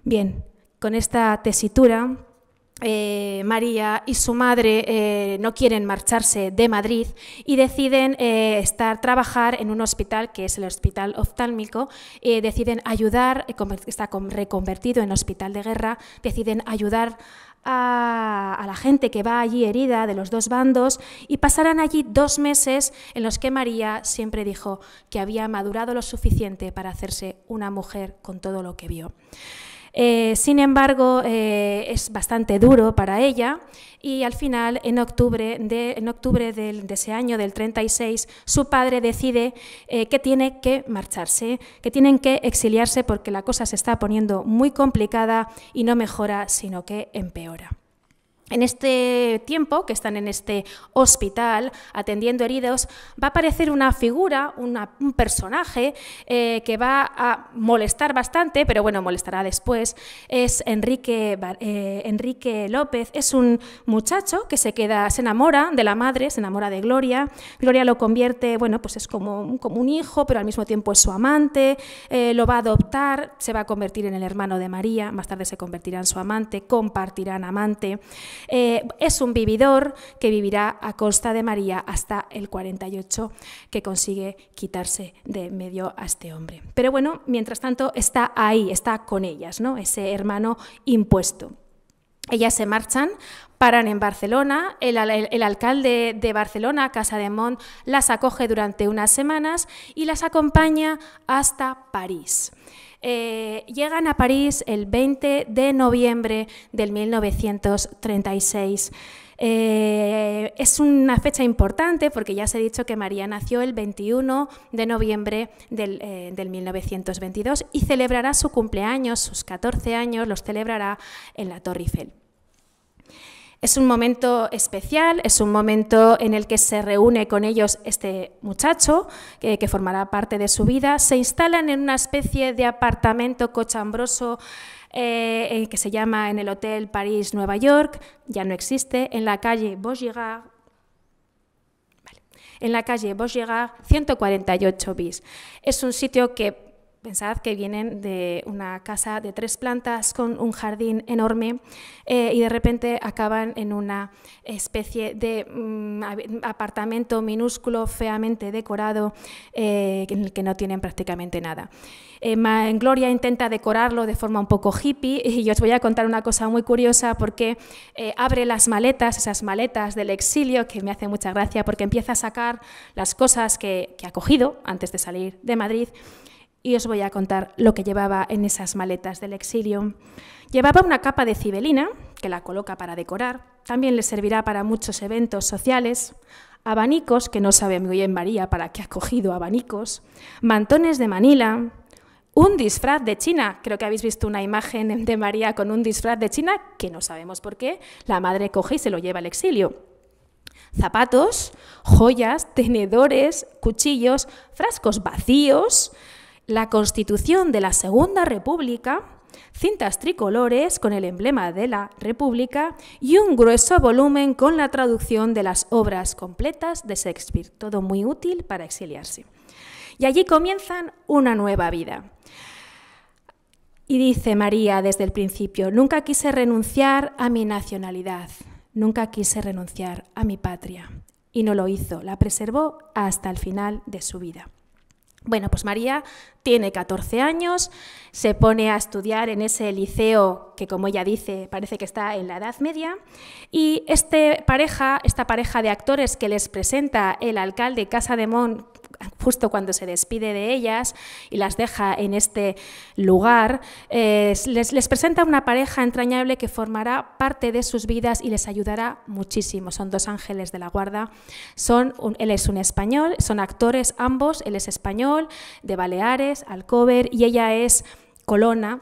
Bien, con esta tesitura, María y su madre no quieren marcharse de Madrid y deciden trabajar en un hospital que es el Hospital Oftálmico, deciden ayudar, está reconvertido en hospital de guerra, deciden ayudar a la gente que va allí herida de los dos bandos y pasarán allí 2 meses en los que María siempre dijo que había madurado lo suficiente para hacerse una mujer con todo lo que vio. Sin embargo, es bastante duro para ella y al final, en octubre de ese año, del 36, su padre decide que tiene que marcharse, que tienen que exiliarse porque la cosa se está poniendo muy complicada y no mejora, sino que empeora. En este tiempo que están en este hospital atendiendo heridos, va a aparecer una figura, un personaje que va a molestar bastante, pero bueno, molestará después. Es Enrique López, es un muchacho que se enamora de la madre, se enamora de Gloria. Gloria lo convierte, bueno, pues es como un hijo, pero al mismo tiempo es su amante, lo va a adoptar, se va a convertir en el hermano de María, más tarde se convertirá en su amante, compartirán amante. Es un vividor que vivirá a costa de María hasta el 48, que consigue quitarse de medio a este hombre. Pero bueno, mientras tanto está ahí, está con ellas, ¿no? Ese hermano impuesto. Ellas se marchan, paran en Barcelona, el alcalde de Barcelona, Casademont, las acoge durante unas semanas y las acompaña hasta París. Llegan a París el 20 de noviembre del 1936. Es una fecha importante porque ya os he dicho que María nació el 21 de noviembre del 1922 y celebrará su cumpleaños, sus 14 años, los celebrará en la Torre Eiffel. Es un momento especial, es un momento en el que se reúne con ellos este muchacho, que formará parte de su vida. Se instalan en una especie de apartamento cochambroso que se llama en el Hotel París Nueva York, ya no existe, en la calle Vaugirard, en la calle Vaugirard 148 bis. Es un sitio que, pensad que vienen de una casa de 3 plantas con un jardín enorme y de repente acaban en una especie de apartamento minúsculo, feamente decorado, en el que no tienen prácticamente nada. Gloria intenta decorarlo de forma un poco hippie y os voy a contar una cosa muy curiosa porque abre las maletas, esas maletas del exilio, que me hace mucha gracia porque empieza a sacar las cosas que ha cogido antes de salir de Madrid. Y os voy a contar lo que llevaba en esas maletas del exilio. Llevaba una capa de cibelina, que la coloca para decorar, también le servirá para muchos eventos sociales, abanicos, que no sabe muy bien María para qué ha cogido abanicos, mantones de Manila, un disfraz de China. Creo que habéis visto una imagen de María con un disfraz de China, que no sabemos por qué, la madre coge y se lo lleva al exilio. Zapatos, joyas, tenedores, cuchillos, frascos vacíos, la Constitución de la Segunda República, cintas tricolores con el emblema de la República y un grueso volumen con la traducción de las obras completas de Shakespeare. Todo muy útil para exiliarse. Y allí comienzan una nueva vida. Y dice María desde el principio: nunca quise renunciar a mi nacionalidad, nunca quise renunciar a mi patria. Y no lo hizo, la preservó hasta el final de su vida. Bueno, pues María tiene 14 años, se pone a estudiar en ese liceo que, como ella dice, parece que está en la Edad Media, y esta pareja de actores que les presenta el alcalde Casademont justo cuando se despide de ellas y las deja en este lugar, les presenta una pareja entrañable que formará parte de sus vidas y les ayudará muchísimo. Son 2 ángeles de la guarda. Él es un español, son actores ambos, él es español, de Baleares, Alcover, y ella es Colona,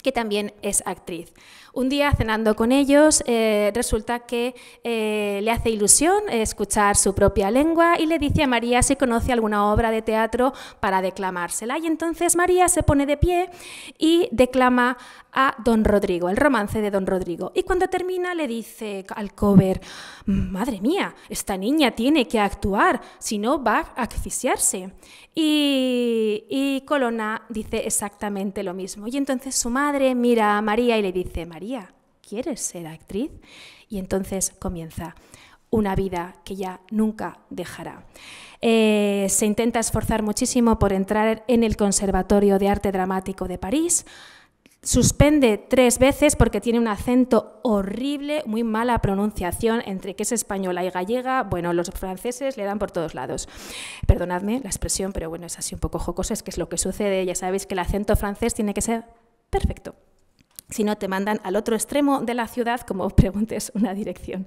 que también es actriz. Un día, cenando con ellos, resulta que le hace ilusión escuchar su propia lengua y le dice a María si conoce alguna obra de teatro para declamársela. Y entonces María se pone de pie y declama a Don Rodrigo, el romance de Don Rodrigo. Y cuando termina le dice al cover: madre mía, esta niña tiene que actuar, si no va a asfixiarse. Y Colonna dice exactamente lo mismo. Y entonces su madre mira a María y le dice: María, ¿quieres ser actriz? Y entonces comienza una vida que ya nunca dejará. Se intenta esforzar muchísimo por entrar en el Conservatorio de Arte Dramático de París. Suspende 3 veces porque tiene un acento horrible, muy mala pronunciación, entre que es española y gallega. Bueno, los franceses le dan por todos lados. Perdonadme la expresión, pero bueno, es así un poco jocosa, es que es lo que sucede. Ya sabéis que el acento francés tiene que ser perfecto. Si no, te mandan al otro extremo de la ciudad como preguntes una dirección.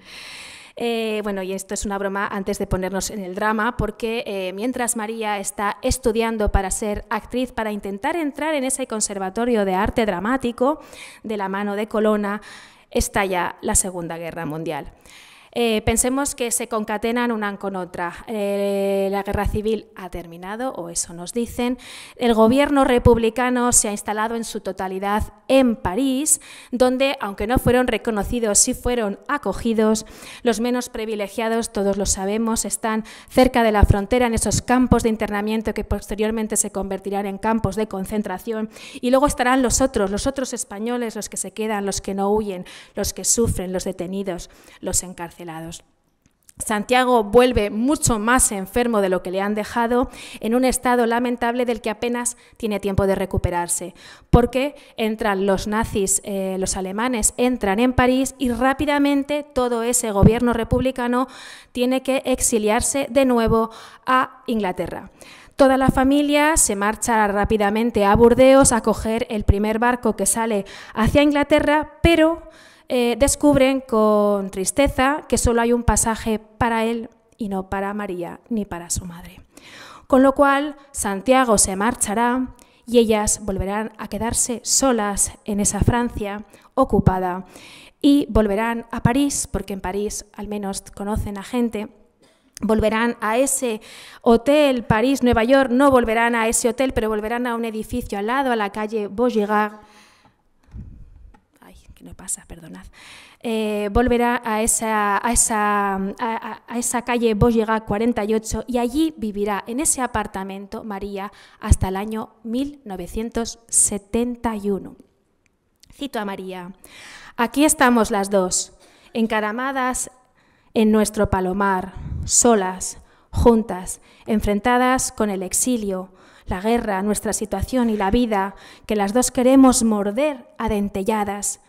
Bueno, y esto es una broma antes de ponernos en el drama, porque mientras María está estudiando para ser actriz, para intentar entrar en ese conservatorio de arte dramático de la mano de Colonna, estalla la Segunda Guerra Mundial. Pensemos que se concatenan una con otra. La guerra civil ha terminado, o eso nos dicen. El gobierno republicano se ha instalado en su totalidad en París, donde, aunque no fueron reconocidos, sí fueron acogidos. Los menos privilegiados, todos lo sabemos, están cerca de la frontera, en esos campos de internamiento que posteriormente se convertirán en campos de concentración. Y luego estarán los otros españoles, los que se quedan, los que no huyen, los que sufren, los detenidos, los encarcelados. Santiago vuelve mucho más enfermo de lo que le han dejado, en un estado lamentable del que apenas tiene tiempo de recuperarse, porque entran los nazis, los alemanes entran en París y rápidamente todo ese gobierno republicano tiene que exiliarse de nuevo a Inglaterra. Toda la familia se marcha rápidamente a Burdeos a coger el primer barco que sale hacia Inglaterra, pero descubren con tristeza que solo hay un pasaje para él y no para María ni para su madre. Con lo cual, Santiago se marchará y ellas volverán a quedarse solas en esa Francia ocupada y volverán a París, porque en París al menos conocen a gente. Volverán a ese hotel París-Nueva York, no volverán a ese hotel, pero volverán a un edificio al lado, a la calle Vaugirard. No pasa, perdonad. Volverá a esa calle Vaugirard 48 y allí vivirá en ese apartamento María hasta el año 1971. Cito a María: aquí estamos las dos, encaramadas en nuestro palomar, solas, juntas, enfrentadas con el exilio, la guerra, nuestra situación y la vida, que las dos queremos morder a dentelladas.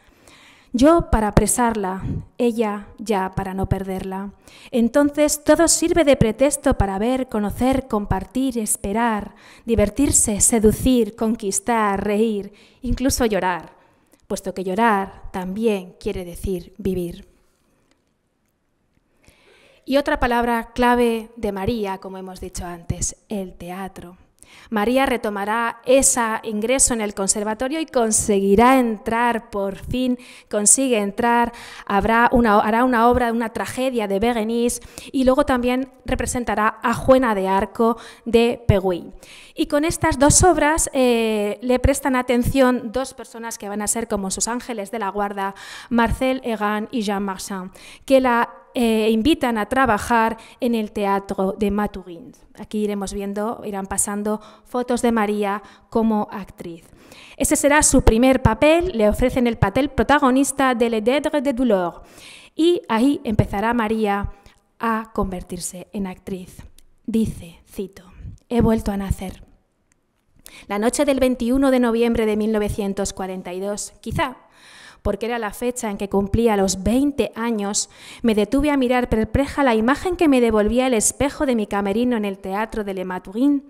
Yo para apresarla, ella ya para no perderla. Entonces todo sirve de pretexto para ver, conocer, compartir, esperar, divertirse, seducir, conquistar, reír, incluso llorar, puesto que llorar también quiere decir vivir. Y otra palabra clave de María, como hemos dicho antes, el teatro. María retomará ese ingreso en el conservatorio y conseguirá entrar, por fin consigue entrar, hará una obra, una tragedia de Bérénice y luego también representará a Juana de Arco de Peguy. Y con estas dos obras le prestan atención dos personas que van a ser como sus ángeles de la guarda, Marcel Egan y Jean Marchand, que la invitan a trabajar en el teatro de Maturin. Aquí irán pasando fotos de María como actriz. Ese será su primer papel, le ofrecen el papel protagonista de Les Dettes de Douleur y ahí empezará María a convertirse en actriz. Dice, cito: he vuelto a nacer. La noche del 21 de noviembre de 1942, quizá porque era la fecha en que cumplía los 20 años, me detuve a mirar perpleja la imagen que me devolvía el espejo de mi camerino en el teatro de Le Maturin,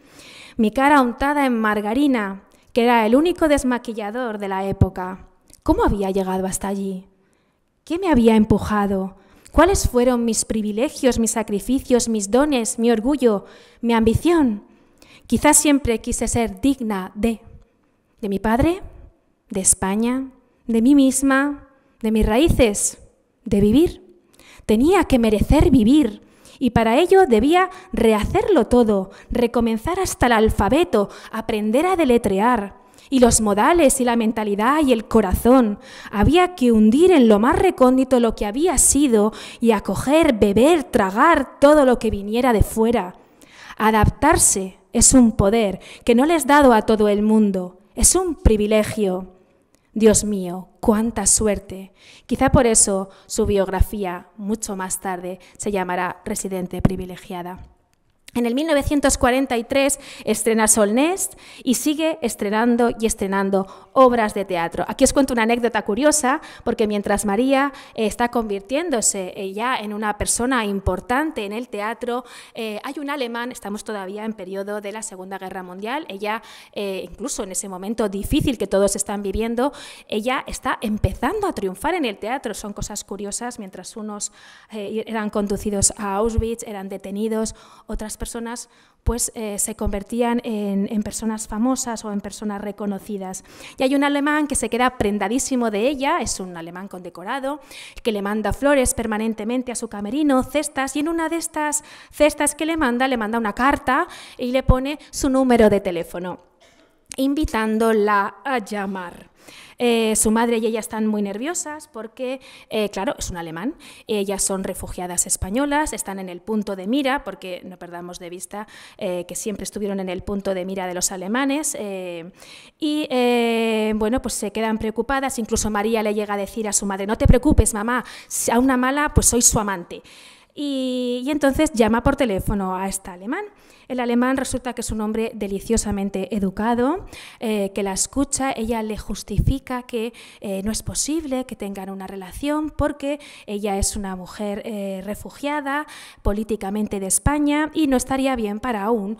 mi cara untada en margarina, que era el único desmaquillador de la época. ¿Cómo había llegado hasta allí? ¿Qué me había empujado? ¿Cuáles fueron mis privilegios, mis sacrificios, mis dones, mi orgullo, mi ambición? Quizás siempre quise ser digna de mi padre, de España, de mí misma, de mis raíces, de vivir. Tenía que merecer vivir y para ello debía rehacerlo todo, recomenzar hasta el alfabeto, aprender a deletrear. y los modales y la mentalidad y el corazón. Había que hundir en lo más recóndito lo que había sido y acoger, beber, tragar todo lo que viniera de fuera. Adaptarse es un poder que no les es dado a todo el mundo, es un privilegio. Dios mío, cuánta suerte. Quizá por eso su biografía, mucho más tarde, se llamará Residente privilegiada. En el 1943 estrena Solnest y sigue estrenando y estrenando obras de teatro. Aquí os cuento una anécdota curiosa, porque mientras María está convirtiéndose ya en una persona importante en el teatro, hay un alemán, estamos todavía en periodo de la Segunda Guerra Mundial, ella, incluso en ese momento difícil que todos están viviendo, ella está empezando a triunfar en el teatro. Son cosas curiosas, mientras unos eran conducidos a Auschwitz, eran detenidos, otras personas pues se convertían en personas famosas o en personas reconocidas. Y hay un alemán que se queda prendadísimo de ella, es un alemán condecorado, que le manda flores permanentemente a su camerino, cestas, y en una de estas cestas que le manda una carta y le pone su número de teléfono, invitándola a llamar. Su madre y ella están muy nerviosas porque, claro, es un alemán, ellas son refugiadas españolas, están en el punto de mira, porque no perdamos de vista que siempre estuvieron en el punto de mira de los alemanes, bueno, pues se quedan preocupadas. Incluso María le llega a decir a su madre: no te preocupes, mamá, a una mala pues soy su amante. Y entonces llama por teléfono a este alemán. El alemán resulta que es un hombre deliciosamente educado, que la escucha. Ella le justifica que no es posible que tengan una relación porque ella es una mujer refugiada políticamente de España y no estaría bien para bueno,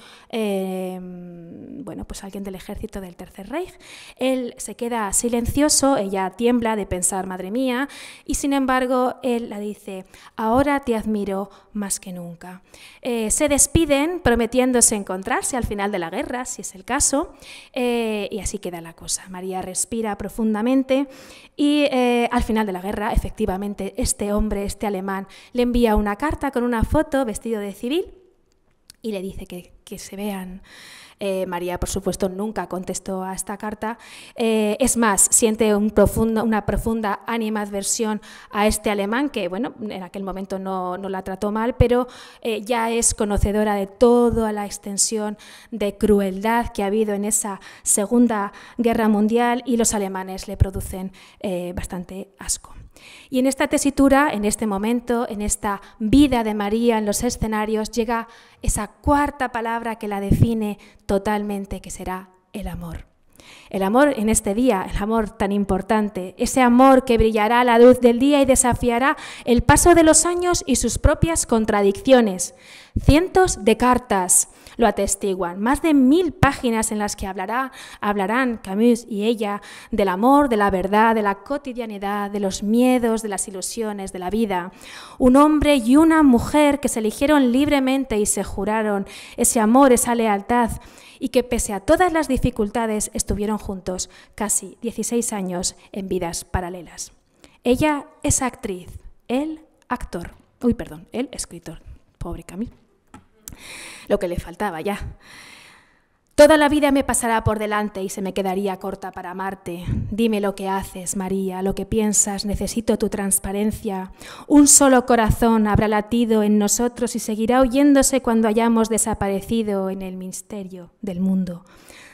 pues alguien del ejército del Tercer Reich. Él se queda silencioso, ella tiembla de pensar, madre mía, y sin embargo él la dice: ahora te admiro más que nunca. Se despiden prometiéndose encontrarse al final de la guerra, si es el caso, y así queda la cosa. María respira profundamente y al final de la guerra, efectivamente, este hombre, este alemán, le envía una carta con una foto vestido de civil y le dice que se vean. María, por supuesto, nunca contestó a esta carta. Es más, siente una profunda animadversión a este alemán que, bueno, en aquel momento no la trató mal, pero ya es conocedora de toda la extensión de crueldad que ha habido en esa Segunda Guerra Mundial y los alemanes le producen bastante asco. Y en esta tesitura, en este momento, en esta vida de María en los escenarios, llega esa cuarta palabra que la define totalmente, que será el amor. El amor en este día, el amor tan importante, ese amor que brillará a la luz del día y desafiará el paso de los años y sus propias contradicciones. Cientos de cartas lo atestiguan, más de 1000 páginas en las que hablarán Camus y ella del amor, de la verdad, de la cotidianidad, de los miedos, de las ilusiones, de la vida. Un hombre y una mujer que se eligieron libremente y se juraron ese amor, esa lealtad, y que pese a todas las dificultades estuvieron juntos casi 16 años en vidas paralelas. Ella es actriz, él actor. Él escritor. Pobre Camus. Lo que le faltaba ya. Toda la vida me pasará por delante y se me quedaría corta para amarte. Dime lo que haces, María, lo que piensas, necesito tu transparencia. Un solo corazón habrá latido en nosotros y seguirá oyéndose cuando hayamos desaparecido en el misterio del mundo.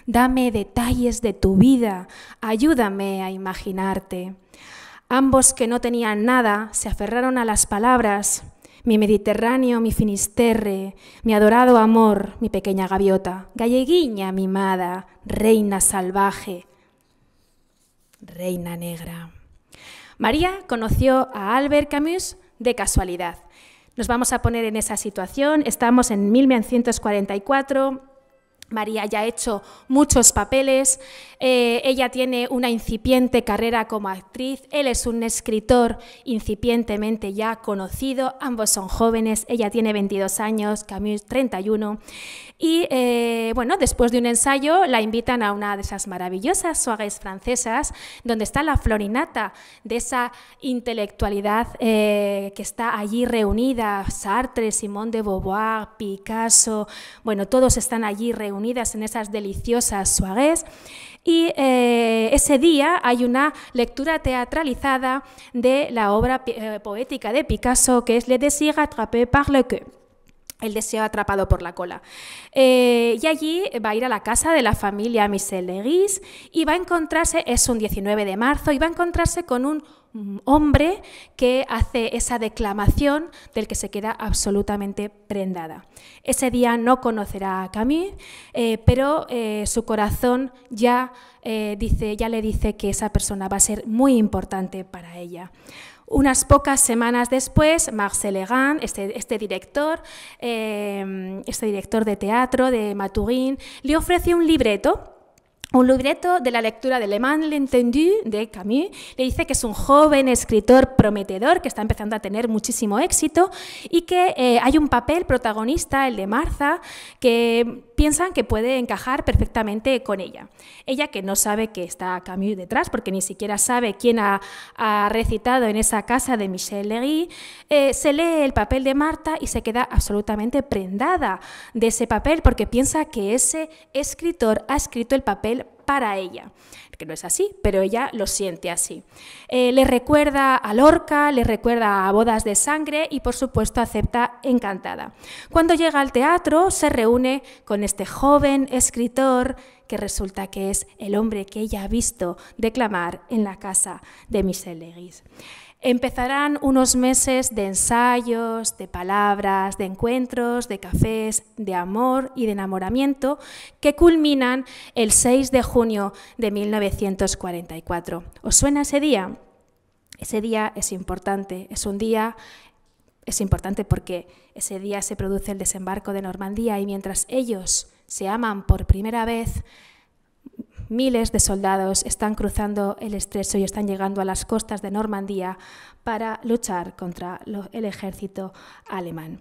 Dame detalles de tu vida, ayúdame a imaginarte. Ambos, que no tenían nada, se aferraron a las palabras. Mi Mediterráneo, mi Finisterre, mi adorado amor, mi pequeña gaviota, galleguiña mimada, reina salvaje, reina negra. María conoció a Albert Camus de casualidad. Nos vamos a poner en esa situación. Estamos en 1944. María ya ha hecho muchos papeles, ella tiene una incipiente carrera como actriz, él es un escritor incipientemente ya conocido, ambos son jóvenes, ella tiene 22 años, Camus 31, y bueno, después de un ensayo la invitan a una de esas maravillosas soirées francesas, donde está la florinata de esa intelectualidad que está allí reunida, Sartre, Simone de Beauvoir, Picasso, bueno, todos están allí reunidos en esas deliciosas soirées. Y ese día hay una lectura teatralizada de la obra poética de Picasso, que es Le désir attrapé par le queue, el deseo atrapado por la cola. Y allí va a ir a la casa de la familia Michel-Léris y va a encontrarse, es un 19 de marzo, y va a encontrarse con un hombre que hace esa declamación del que se queda absolutamente prendada. Ese día no conocerá a Camus, pero su corazón ya le dice que esa persona va a ser muy importante para ella. Unas pocas semanas después, Marcel Legrand, este director de teatro de Maturin, le ofrece un libreto de la lectura de Le Malentendu de Camus. Le dice que es un joven escritor prometedor que está empezando a tener muchísimo éxito y que hay un papel protagonista, el de Martha, que piensan que puede encajar perfectamente con ella. Ella, que no sabe que está Camus detrás, porque ni siquiera sabe quién ha recitado en esa casa de Michel-Léris, se lee el papel de Martha y se queda absolutamente prendada de ese papel porque piensa que ese escritor ha escrito el papel para ella, que no es así, pero ella lo siente así. Le recuerda a Lorca, le recuerda a Bodas de Sangre y, por supuesto, acepta encantada. Cuando llega al teatro, se reúne con este joven escritor que resulta que es el hombre que ella ha visto declamar en la casa de Michel-Léris. Empezarán unos meses de ensayos, de palabras, de encuentros, de cafés, de amor y de enamoramiento que culminan el 6 de junio de 1944. ¿Os suena ese día? Ese día es importante, es importante porque ese día se produce el desembarco de Normandía y mientras ellos se aman por primera vez, miles de soldados están cruzando el estrecho y están llegando a las costas de Normandía para luchar contra el ejército alemán.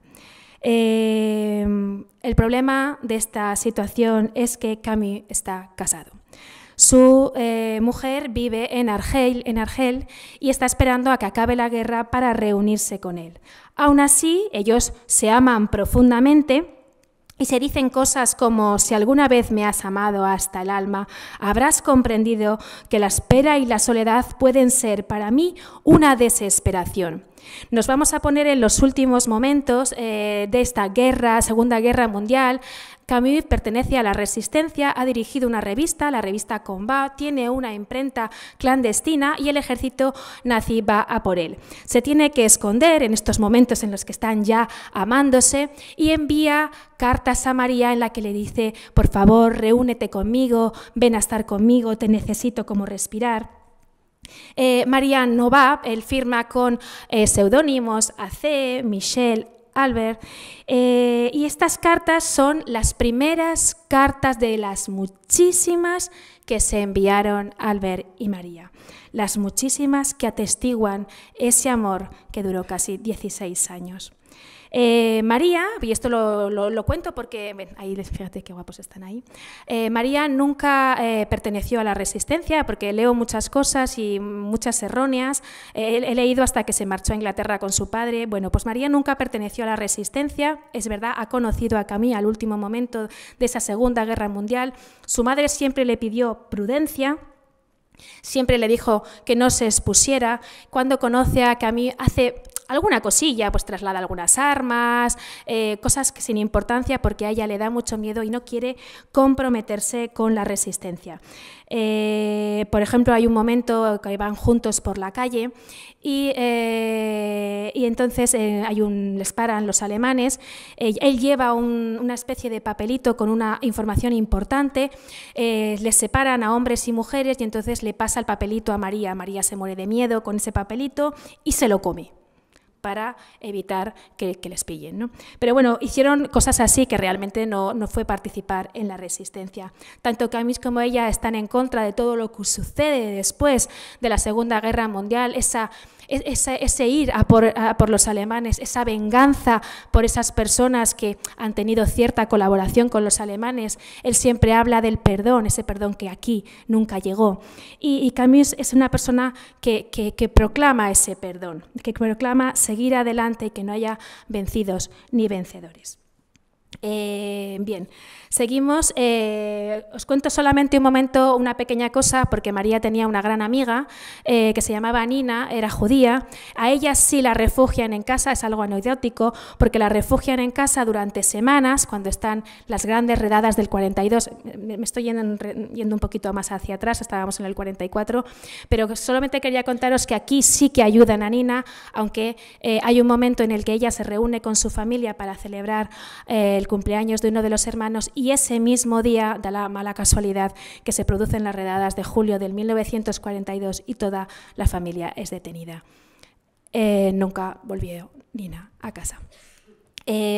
El problema de esta situación es que Camus está casado. Su mujer vive en Argel y está esperando a que acabe la guerra para reunirse con él. Aún así, ellos se aman profundamente y se dicen cosas como: si alguna vez me has amado hasta el alma, habrás comprendido que la espera y la soledad pueden ser para mí una desesperación. Nos vamos a poner en los últimos momentos de esta guerra, Segunda Guerra Mundial. Camus pertenece a la Resistencia, ha dirigido una revista, la revista Combat, tiene una imprenta clandestina y el ejército nazi va a por él. Se tiene que esconder en estos momentos en los que están ya amándose y envía cartas a María en la que le dice: por favor, reúnete conmigo, ven a estar conmigo, te necesito como respirar. María no va, él firma con seudónimos AC, Michel, Albert, y estas cartas son las primeras cartas de las muchísimas que se enviaron Albert y María, las muchísimas que atestiguan ese amor que duró casi 16 años. María, y esto lo cuento porque, ven, ahí, fíjate qué guapos están ahí. María nunca perteneció a la Resistencia, porque leo muchas cosas y muchas erróneas. He leído hasta que se marchó a Inglaterra con su padre. Bueno, pues María nunca perteneció a la Resistencia. Es verdad, ha conocido a Camus al último momento de esa Segunda Guerra Mundial. Su madre siempre le pidió prudencia. Siempre le dijo que no se expusiera. Cuando conoce a Camus hace alguna cosilla, pues traslada algunas armas, cosas sin importancia porque a ella le da mucho miedo y no quiere comprometerse con la Resistencia. Por ejemplo, hay un momento que van juntos por la calle y entonces les paran los alemanes. Él lleva una especie de papelito con una información importante, les separan a hombres y mujeres y entonces le pasa el papelito a María. María se muere de miedo con ese papelito y se lo come para evitar que les pillen, ¿no? Pero bueno, hicieron cosas así que realmente no fue participar en la Resistencia. Tanto Camus como ella están en contra de todo lo que sucede después de la Segunda Guerra Mundial, ese ir a por los alemanes, esa venganza por esas personas que han tenido cierta colaboración con los alemanes. Él siempre habla del perdón, ese perdón que aquí nunca llegó. Y Camus es una persona que proclama ese perdón, que proclama seguir adelante y que no haya vencidos ni vencedores. Bien, seguimos. Os cuento solamente un momento una pequeña cosa, porque María tenía una gran amiga que se llamaba Nina, era judía. A ella sí la refugian en casa, es algo anecdótico, porque la refugian en casa durante semanas, cuando están las grandes redadas del 42. Me estoy yendo un poquito más hacia atrás, estábamos en el 44, pero solamente quería contaros que aquí sí que ayudan a Nina, aunque hay un momento en el que ella se reúne con su familia para celebrar el cumpleaños de uno de los hermanos, y ese mismo día da la mala casualidad que se producen las redadas de julio del 1942 y toda la familia es detenida. Nunca volvió Nina a casa.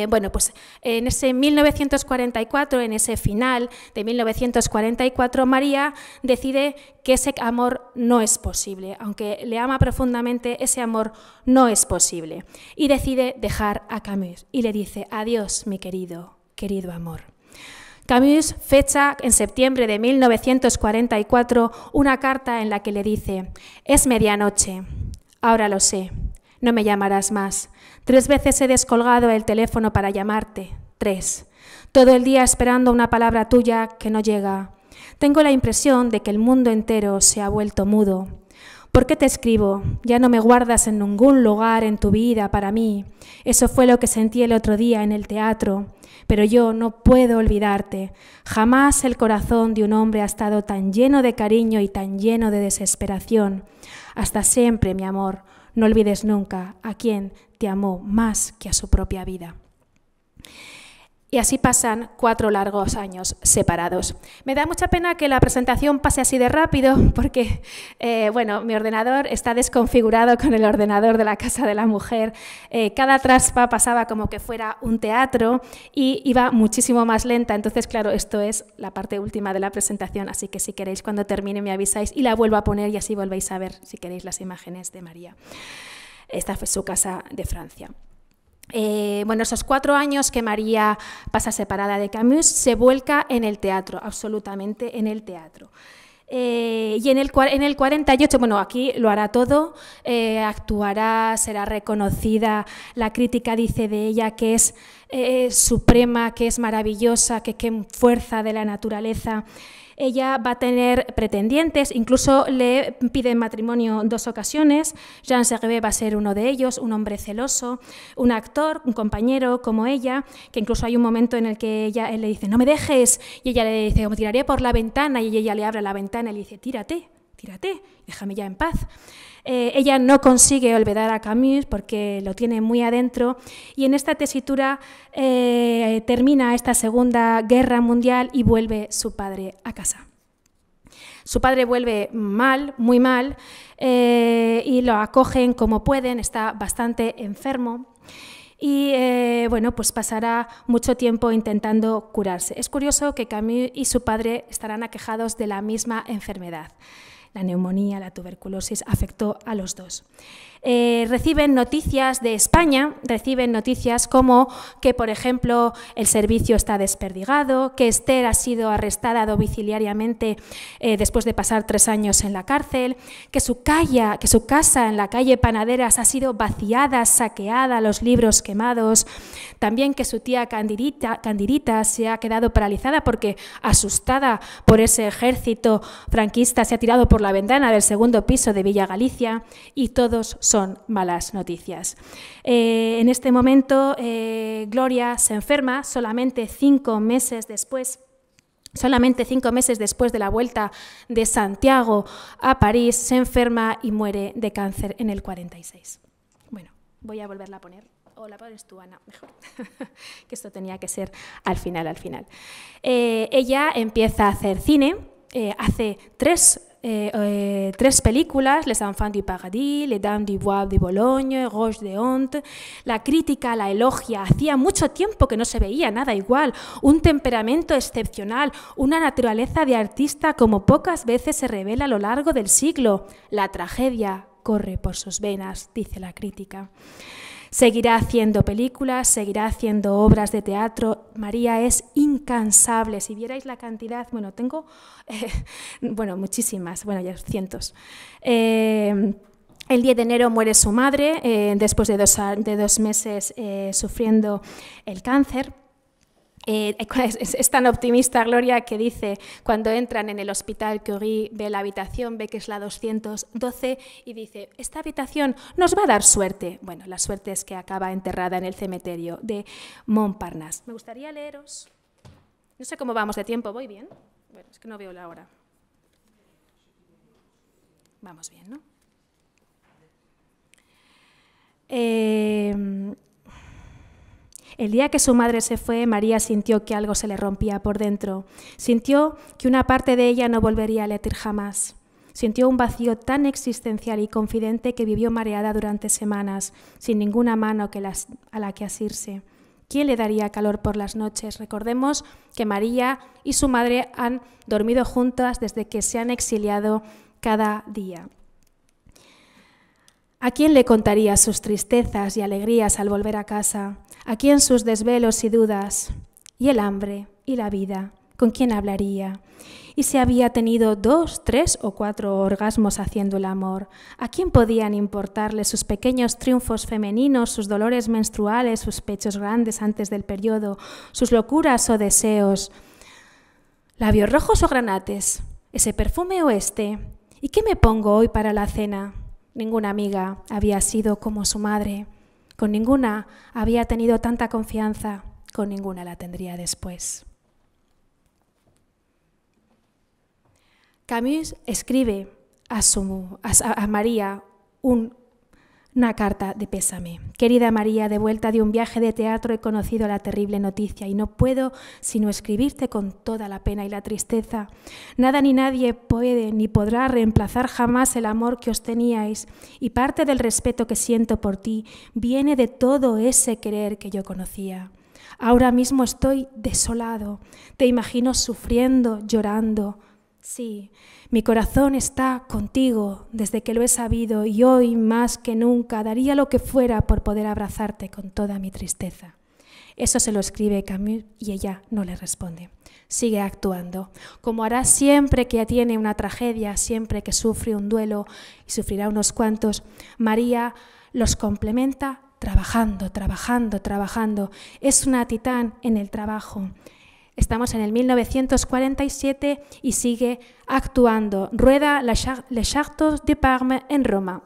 Bueno, pues en ese 1944, en ese final de 1944, María decide que ese amor no es posible, aunque le ama profundamente, ese amor no es posible, y decide dejar a Camus y le dice: adiós, mi querido amor. Camus fecha en septiembre de 1944 una carta en la que le dice: es medianoche, ahora lo sé, no me llamarás más. 3 veces he descolgado el teléfono para llamarte, 3. Todo el día esperando una palabra tuya que no llega. Tengo la impresión de que el mundo entero se ha vuelto mudo. ¿Por qué te escribo? Ya no me guardas en ningún lugar en tu vida para mí. Eso fue lo que sentí el otro día en el teatro. Pero yo no puedo olvidarte. Jamás el corazón de un hombre ha estado tan lleno de cariño y tan lleno de desesperación. Hasta siempre, mi amor. No olvides nunca a quien te amó más que a su propia vida. Y así pasan 4 largos años separados. Me da mucha pena que la presentación pase así de rápido porque, bueno, mi ordenador está desconfigurado con el ordenador de la Casa de la Mujer. Cada traspa pasaba como que fuera un teatro y iba muchísimo más lenta. Entonces, claro, esto es la parte última de la presentación, así que si queréis, cuando termine me avisáis y la vuelvo a poner y así volvéis a ver, si queréis, las imágenes de María. Esta fue su casa de Francia. Bueno, esos 4 años que María pasa separada de Camus se vuelca en el teatro, absolutamente en el teatro. Y en el 48, bueno, aquí lo hará todo, actuará, será reconocida, la crítica dice de ella que es suprema, que es maravillosa, que fuerza de la naturaleza. Ella va a tener pretendientes, incluso le pide matrimonio 2 ocasiones. Jean Servet va a ser uno de ellos, un hombre celoso, un actor, un compañero como ella, que incluso hay un momento en el que él le dice: no me dejes, y ella le dice: me tiraré por la ventana, y ella le abre la ventana y le dice: tírate, déjame ya en paz. Ella no consigue olvidar a Camus porque lo tiene muy adentro, y en esta tesitura termina esta Segunda Guerra Mundial y vuelve su padre a casa. Su padre vuelve mal, muy mal, y lo acogen como pueden, está bastante enfermo. Y bueno, pues pasará mucho tiempo intentando curarse. Es curioso que Camus y su padre estarán aquejados de la misma enfermedad. La neumonía, la tuberculosis, afectó a los dos. Reciben noticias de España, reciben noticias como que, por ejemplo, el servicio está desperdigado, que Esther ha sido arrestada domiciliariamente después de pasar 3 años en la cárcel, que su casa en la calle Panaderas ha sido vaciada, saqueada, los libros quemados, también que su tía Candidita se ha quedado paralizada porque, asustada por ese ejército franquista, se ha tirado por la ventana del 2º piso de Villa Galicia, y todos son malas noticias. En este momento, Gloria se enferma solamente 5 meses después. Solamente 5 meses después de la vuelta de Santiago a París, se enferma y muere de cáncer en el 46. Bueno, voy a volverla a poner. O la pones tú, Ana, mejor, que esto tenía que ser al final. Ella empieza a hacer cine, hace 3 películas: Les Enfants du Paradis, Les Dames du Bois de Boulogne, Roche de Honte. La crítica la elogia, hacía mucho tiempo que no se veía nada igual, un temperamento excepcional, una naturaleza de artista como pocas veces se revela a lo largo del siglo. La tragedia corre por sus venas, dice la crítica. Seguirá haciendo películas, seguirá haciendo obras de teatro. María es incansable. Si vierais la cantidad, bueno, tengo, bueno, muchísimas, bueno, ya cientos. El 10 de enero muere su madre, después de 2 meses sufriendo el cáncer. Es tan optimista Gloria que dice, cuando entran en el Hospital Curie, ve la habitación, ve que es la 212 y dice, esta habitación nos va a dar suerte. Bueno, la suerte es que acaba enterrada en el cementerio de Montparnasse. Me gustaría leeros, no sé cómo vamos de tiempo, ¿voy bien? Bueno, es que no veo la hora. Vamos bien, ¿no? El día que su madre se fue, María sintió que algo se le rompía por dentro. Sintió que una parte de ella no volvería a latir jamás. Sintió un vacío tan existencial y confidente que vivió mareada durante semanas, sin ninguna mano a la que asirse. ¿Quién le daría calor por las noches? Recordemos que María y su madre han dormido juntas desde que se han exiliado cada día. ¿A quién le contaría sus tristezas y alegrías al volver a casa? ¿A quién sus desvelos y dudas? ¿Y el hambre? ¿Y la vida? ¿Con quién hablaría? ¿Y si había tenido 2, 3 o 4 orgasmos haciendo el amor? ¿A quién podían importarle sus pequeños triunfos femeninos, sus dolores menstruales, sus pechos grandes antes del periodo, sus locuras o deseos? ¿Labios rojos o granates? ¿Ese perfume o este? ¿Y qué me pongo hoy para la cena? Ninguna amiga había sido como su madre. Con ninguna había tenido tanta confianza. Con ninguna la tendría después. Camus escribe a María una carta de pésame. Querida María, de vuelta de un viaje de teatro he conocido la terrible noticia y no puedo sino escribirte con toda la pena y la tristeza. Nada ni nadie puede ni podrá reemplazar jamás el amor que os teníais y parte del respeto que siento por ti viene de todo ese querer que yo conocía. Ahora mismo estoy desolado, te imagino sufriendo, llorando. Sí, mi corazón está contigo desde que lo he sabido y hoy más que nunca daría lo que fuera por poder abrazarte con toda mi tristeza. Eso se lo escribe Camus y ella no le responde. Sigue actuando, como hará siempre que tiene una tragedia, siempre que sufre un duelo y sufrirá unos cuantos. María los complementa trabajando, trabajando, trabajando. Es una titán en el trabajo. Estamos en el 1947 y sigue actuando. Rueda Les Chartres de Parme en Roma.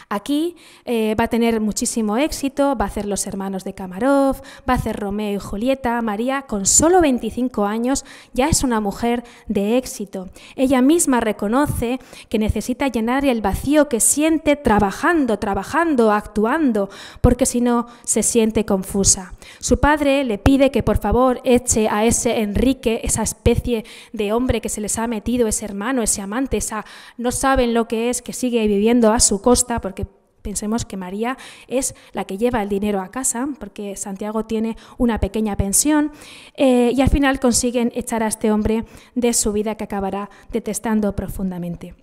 Aquí va a tener muchísimo éxito, va a hacer Los hermanos de Kamarov, va a hacer Romeo y Julieta. María, con solo 25 años, ya es una mujer de éxito. Ella misma reconoce que necesita llenar el vacío que siente trabajando, actuando, porque si no se siente confusa. Su padre le pide que por favor eche a ese Enrique, esa especie de hombre que se les ha metido, ese hermano, ese amante, no saben lo que es, que sigue viviendo a su costa, porque pensemos que María es la que lleva el dinero a casa, porque Santiago tiene una pequeña pensión, y al final consiguen echar a este hombre de su vida que acabará detestando profundamente.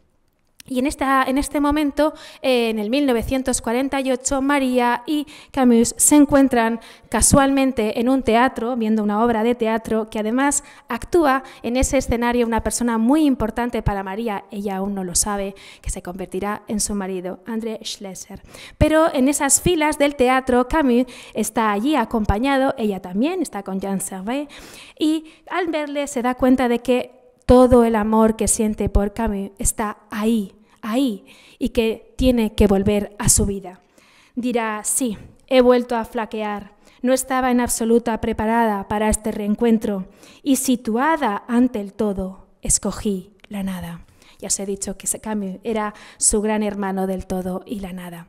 Y en este momento, en el 1948, María y Camus se encuentran casualmente en un teatro, viendo una obra de teatro, que además actúa en ese escenario una persona muy importante para María, ella aún no lo sabe, que se convertirá en su marido, André Schlesser. Pero en esas filas del teatro, Camus está allí acompañado, ella también está con Jean Servet, y al verle se da cuenta de que todo el amor que siente por Camus está ahí, y que tiene que volver a su vida. Dirá, sí, he vuelto a flaquear, no estaba en absoluta preparada para este reencuentro y situada ante el todo, escogí la nada. Ya os he dicho que Camus era su gran hermano del todo y la nada.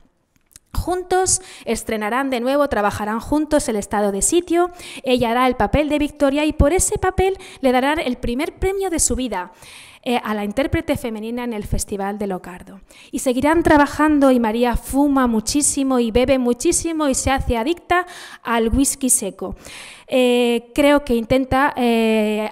Juntos estrenarán de nuevo, trabajarán juntos el estado de sitio, ella hará el papel de Victoria y por ese papel le darán el primer premio de su vida a la intérprete femenina en el Festival de Locarno. Y seguirán trabajando y María fuma muchísimo y bebe muchísimo y se hace adicta al whisky seco. Creo que intenta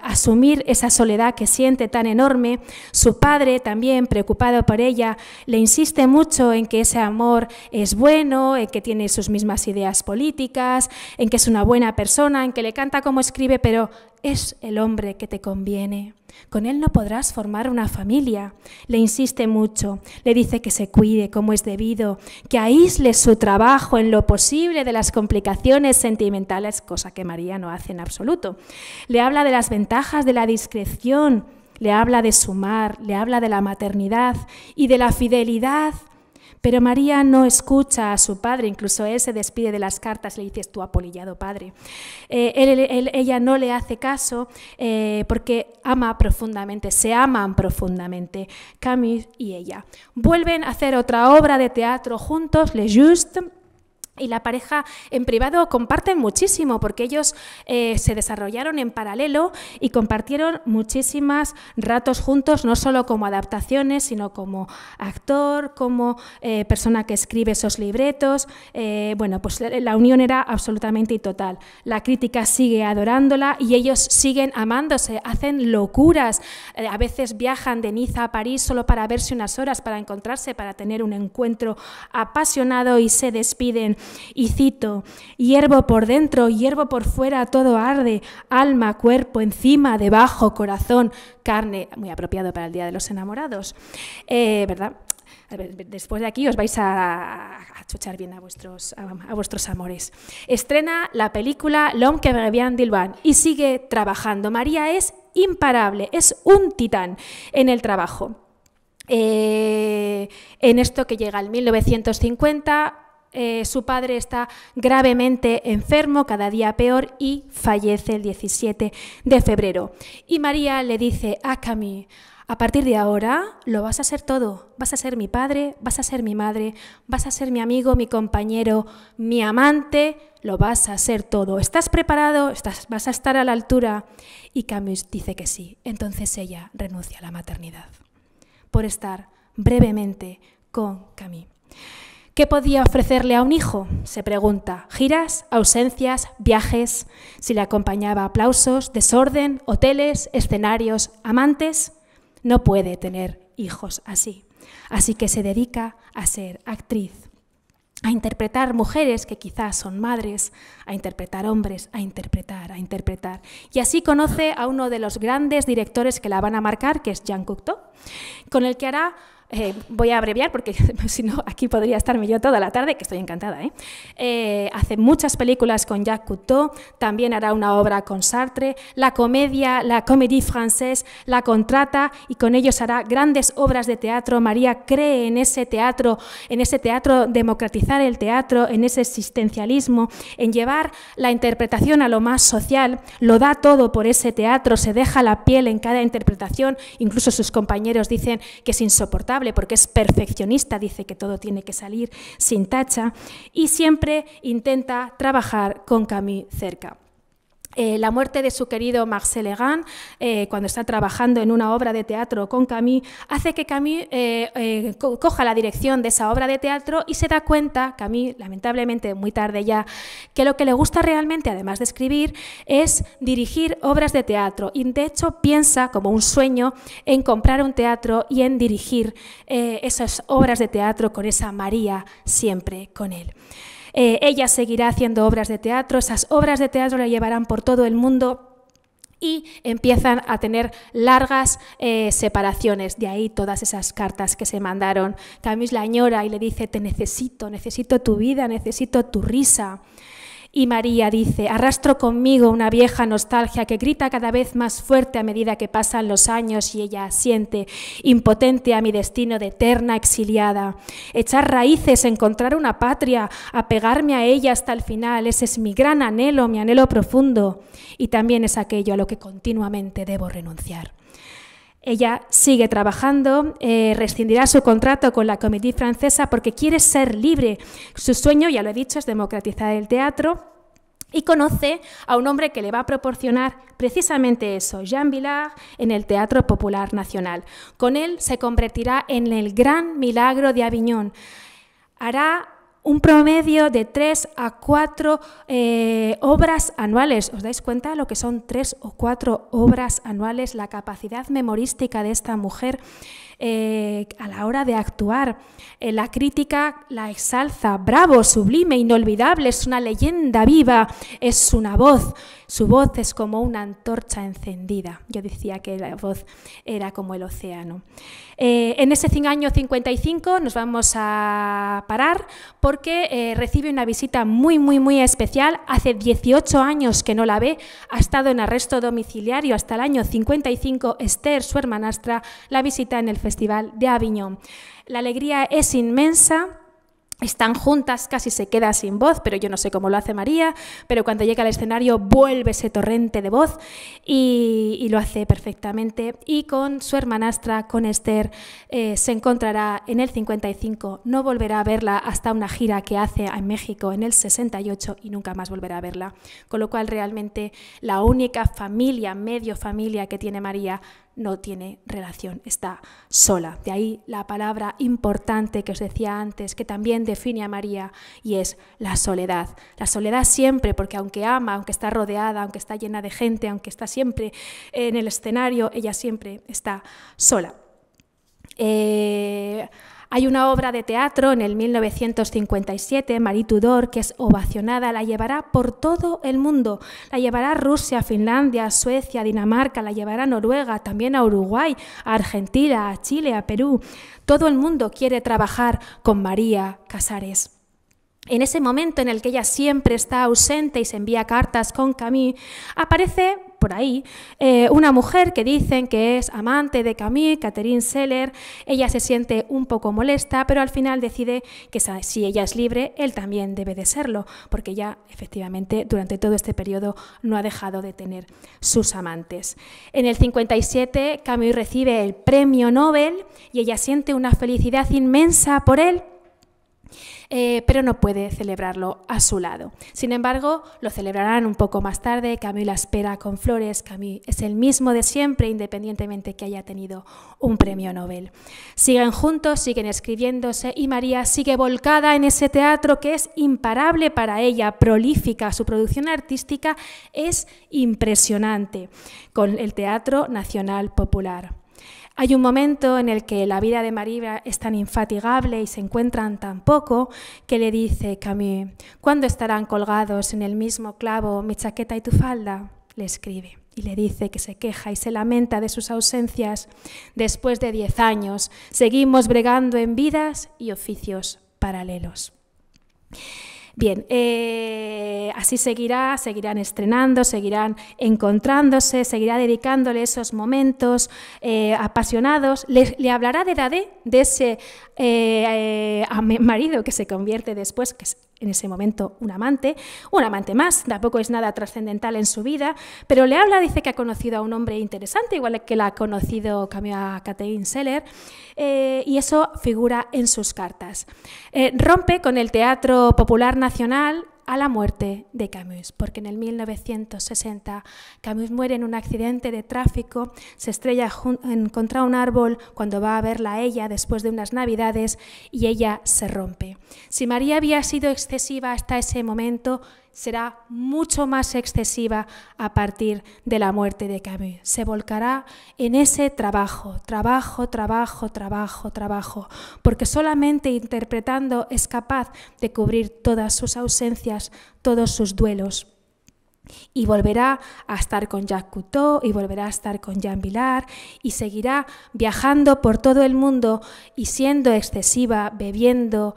asumir esa soledad que siente tan enorme. Su padre, también preocupado por ella, le insiste mucho en que ese amor es bueno, en que tiene sus mismas ideas políticas, en que es una buena persona, en que le canta como escribe, pero es el hombre que te conviene. Con él no podrás formar una familia. Le insiste mucho, le dice que se cuide como es debido, que aísle su trabajo en lo posible de las complicaciones sentimentales, cosa que María María no hace en absoluto. Le habla de las ventajas de la discreción, le habla de sumar, le habla de la maternidad y de la fidelidad. Pero María no escucha a su padre, incluso él se despide de las cartas y le dice: tú apolillado padre. Ella no le hace caso porque ama profundamente, se aman profundamente, Camus y ella. Vuelven a hacer otra obra de teatro juntos, Les Justes, y la pareja en privado comparten muchísimo porque ellos se desarrollaron en paralelo y compartieron muchísimos ratos juntos, no solo como adaptaciones, sino como actor, como persona que escribe esos libretos. Bueno, pues la unión era absolutamente total. La crítica sigue adorándola y ellos siguen amándose, hacen locuras. A veces viajan de Niza a París solo para verse unas horas, para encontrarse, para tener un encuentro apasionado y se despiden. Y cito: hiervo por dentro, hiervo por fuera, todo arde, alma, cuerpo, encima, debajo, corazón, carne, muy apropiado para el Día de los Enamorados, ¿verdad? A ver, después de aquí os vais a chuchar bien a vuestros amores. Estrena la película L'homme que revient d'Ilvan y sigue trabajando. María es imparable, es un titán en el trabajo. En esto que llega al 1950... su padre está gravemente enfermo, cada día peor, y fallece el 17 de febrero. Y María le dice a Camus: a partir de ahora lo vas a ser todo, vas a ser mi padre, vas a ser mi madre, vas a ser mi amigo, mi compañero, mi amante, lo vas a ser todo. ¿Estás preparado? ¿Vas a estar a la altura? Y Camus dice que sí. Entonces ella renuncia a la maternidad por estar brevemente con Camus. ¿Qué podía ofrecerle a un hijo?, se pregunta. Giras, ausencias, viajes, si le acompañaba aplausos, desorden, hoteles, escenarios, amantes. No puede tener hijos así. Así que se dedica a ser actriz, a interpretar mujeres que quizás son madres, a interpretar hombres, a interpretar. Y así conoce a uno de los grandes directores que la van a marcar, que es Jean Cocteau, con el que hará... voy a abreviar porque si no aquí podría estarme yo toda la tarde, que estoy encantada. Hace muchas películas con Jacques Cousteau, también hará una obra con Sartre, la Comédie Française la contrata y con ellos hará grandes obras de teatro. María cree en ese teatro, democratizar el teatro, en ese existencialismo, en llevar la interpretación a lo más social, lo da todo por ese teatro, se deja la piel en cada interpretación, incluso sus compañeros dicen que es insoportable porque es perfeccionista, dice que todo tiene que salir sin tacha y siempre intenta trabajar con Camus cerca. La muerte de su querido Marcel Legrand, cuando está trabajando en una obra de teatro con Camus, hace que Camus coja la dirección de esa obra de teatro y se da cuenta, Camus, lamentablemente muy tarde ya, que lo que le gusta realmente, además de escribir, es dirigir obras de teatro. Y de hecho piensa, como un sueño, en comprar un teatro y en dirigir esas obras de teatro con esa María siempre con él. Ella seguirá haciendo obras de teatro, esas obras de teatro la llevarán por todo el mundo y empiezan a tener largas separaciones, de ahí todas esas cartas que se mandaron. Camus la añora y le dice: te necesito tu vida, necesito tu risa. Y María dice: arrastro conmigo una vieja nostalgia que grita cada vez más fuerte a medida que pasan los años y ella asiente, impotente a mi destino de eterna exiliada. Echar raíces, encontrar una patria, apegarme a ella hasta el final, ese es mi gran anhelo, mi anhelo profundo. Y también es aquello a lo que continuamente debo renunciar. Ella sigue trabajando, rescindirá su contrato con la Comédie Française porque quiere ser libre. Su sueño, ya lo he dicho, es democratizar el teatro y conoce a un hombre que le va a proporcionar precisamente eso, Jean Vilar, en el Teatro Popular Nacional. Con él se convertirá en el gran milagro de Aviñón. Hará un promedio de 3 a 4 obras anuales. ¿Os dais cuenta lo que son 3 o 4 obras anuales? La capacidad memorística de esta mujer a la hora de actuar. La crítica la exalza, bravo, sublime, inolvidable, es una leyenda viva, es una voz. Su voz es como una antorcha encendida. Yo decía que la voz era como el océano. En ese año 55 nos vamos a parar porque recibe una visita muy especial. Hace 18 años que no la ve, ha estado en arresto domiciliario hasta el año 55. Esther, su hermanastra, la visita en el Festival de Aviñón. La alegría es inmensa. Están juntas, casi se queda sin voz, pero yo no sé cómo lo hace María, pero cuando llega al escenario vuelve ese torrente de voz y lo hace perfectamente. Y con su hermanastra, con Esther, se encontrará en el 55, no volverá a verla hasta una gira que hace en México en el 68 y nunca más volverá a verla. Con lo cual realmente la única familia, medio familia que tiene María, no tiene relación, está sola. De ahí la palabra importante que os decía antes, que también define a María, y es la soledad. La soledad siempre, porque aunque ama, aunque está rodeada, aunque está llena de gente, aunque está siempre en el escenario, ella siempre está sola. Hay una obra de teatro en el 1957, Marie Tudor, que es ovacionada, la llevará por todo el mundo, la llevará a Rusia, Finlandia, Suecia, Dinamarca, la llevará a Noruega, también a Uruguay, a Argentina, a Chile, a Perú. Todo el mundo quiere trabajar con María Casares. En ese momento en el que ella siempre está ausente y se envía cartas con Camus, aparece por ahí una mujer que dicen que es amante de Camus, Catherine Seller. Ella se siente un poco molesta, pero al final decide que si ella es libre, él también debe de serlo, porque ella efectivamente durante todo este periodo no ha dejado de tener sus amantes. En el 57 Camus recibe el premio Nobel y ella siente una felicidad inmensa por él, pero no puede celebrarlo a su lado. Sin embargo, lo celebrarán un poco más tarde. Camus la espera con flores. Camus es el mismo de siempre, independientemente que haya tenido un premio Nobel. Siguen juntos, siguen escribiéndose y María sigue volcada en ese teatro que es imparable para ella, prolífica. Su producción artística es impresionante con el Teatro Nacional Popular. Hay un momento en el que la vida de María es tan infatigable y se encuentran tan poco que le dice Camus: ¿cuándo estarán colgados en el mismo clavo mi chaqueta y tu falda? Le escribe y le dice que se queja y se lamenta de sus ausencias. Después de 10 años seguimos bregando en vidas y oficios paralelos. Bien, así seguirán estrenando, seguirán encontrándose, seguirá dedicándole esos momentos apasionados. Le hablará de Dadé, de ese marido que se convierte después, que es en ese momento un amante más, tampoco es nada trascendental en su vida, pero le habla, dice que ha conocido a un hombre interesante, igual que la ha conocido a Catherine Seller, y eso figura en sus cartas. Rompe con el Teatro Popular Nacional a la muerte de Camus, porque en el 1960 Camus muere en un accidente de tráfico, se estrella contra un árbol cuando va a verla a ella después de unas navidades y ella se rompe. Si María había sido excesiva hasta ese momento, será mucho más excesiva a partir de la muerte de Camus. Se volcará en ese trabajo, porque solamente interpretando es capaz de cubrir todas sus ausencias, todos sus duelos. Y volverá a estar con Jacques Cousteau y volverá a estar con Jean Vilar y seguirá viajando por todo el mundo y siendo excesiva, bebiendo,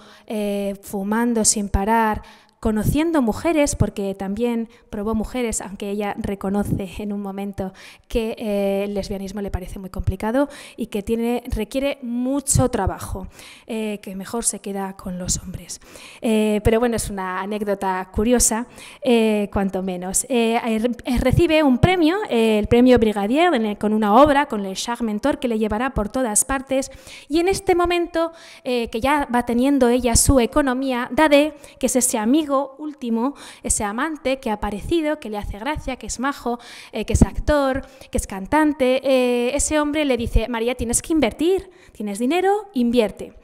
fumando sin parar, conociendo mujeres, porque también probó mujeres, aunque ella reconoce en un momento que el lesbianismo le parece muy complicado y que requiere mucho trabajo, que mejor se queda con los hombres. Pero bueno, es una anécdota curiosa, cuanto menos. Recibe un premio, el premio Brigadier, con una obra, con el Charles Mentor, que le llevará por todas partes, y en este momento, que ya va teniendo ella su economía, Dadé, que es ese amigo último, ese amante que ha aparecido, que le hace gracia, que es majo, que es actor, que es cantante, ese hombre le dice: María, tienes que invertir, tienes dinero, invierte.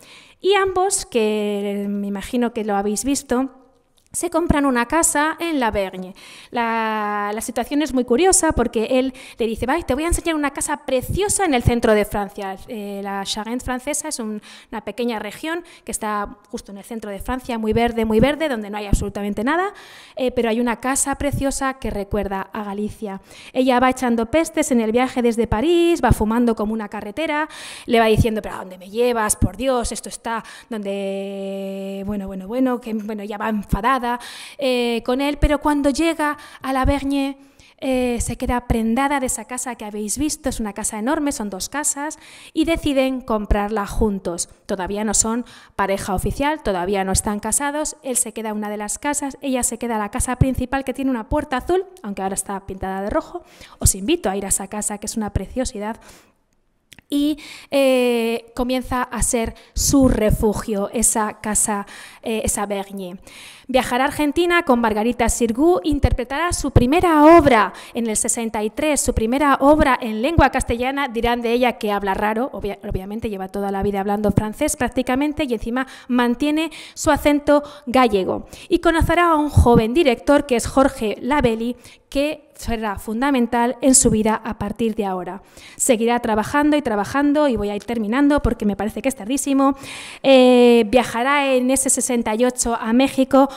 Y ambos, que me imagino que lo habéis visto, se compran una casa en La Vergne. La situación es muy curiosa porque él le dice, te voy a enseñar una casa preciosa en el centro de Francia. La Charente francesa es una pequeña región que está justo en el centro de Francia, muy verde, donde no hay absolutamente nada, pero hay una casa preciosa que recuerda a Galicia. Ella va echando pestes en el viaje desde París, va fumando como una carretera, le va diciendo, pero ¿a dónde me llevas? Por Dios, esto está donde... Bueno, ya va enfadada con él, pero cuando llega a La Vergne se queda prendada de esa casa que habéis visto, es una casa enorme, son 2 casas, y deciden comprarla juntos. Todavía no son pareja oficial, todavía no están casados, él se queda en una de las casas, ella se queda en la casa principal que tiene una puerta azul, aunque ahora está pintada de rojo. Os invito a ir a esa casa que es una preciosidad. Y comienza a ser su refugio, esa casa, esa Vergne. Viajará a Argentina con Margarita Xirgu, interpretará su primera obra en el 63, su primera obra en lengua castellana. Dirán de ella que habla raro, obviamente lleva toda la vida hablando francés prácticamente y encima mantiene su acento gallego. Y conocerá a un joven director que es Jorge Labelli, que será fundamental en su vida a partir de ahora. Seguirá trabajando y voy a ir terminando porque me parece que es tardísimo. Viajará en ese 68 a México,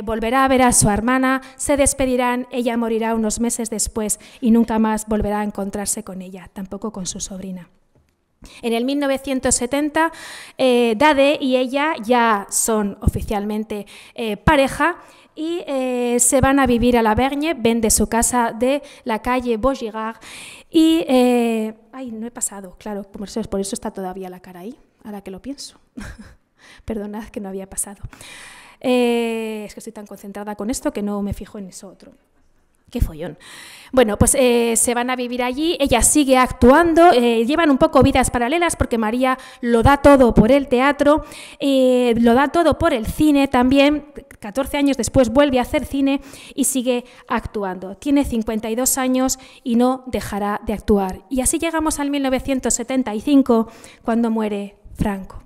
volverá a ver a su hermana, se despedirán, ella morirá unos meses después y nunca más volverá a encontrarse con ella, tampoco con su sobrina. En el 1970, Dade y ella ya son oficialmente pareja y se van a vivir a La Vergne, vende su casa de la calle Vaugirard y... no he pasado, claro, por eso está todavía la cara ahí, ahora que lo pienso. Perdonad que no había pasado. Es que estoy tan concentrada con esto que no me fijo en eso otro. ¡Qué follón! Bueno, pues se van a vivir allí, ella sigue actuando, llevan un poco vidas paralelas porque María lo da todo por el teatro, lo da todo por el cine también, 14 años después vuelve a hacer cine y sigue actuando. Tiene 52 años y no dejará de actuar. Y así llegamos al 1975, cuando muere Franco.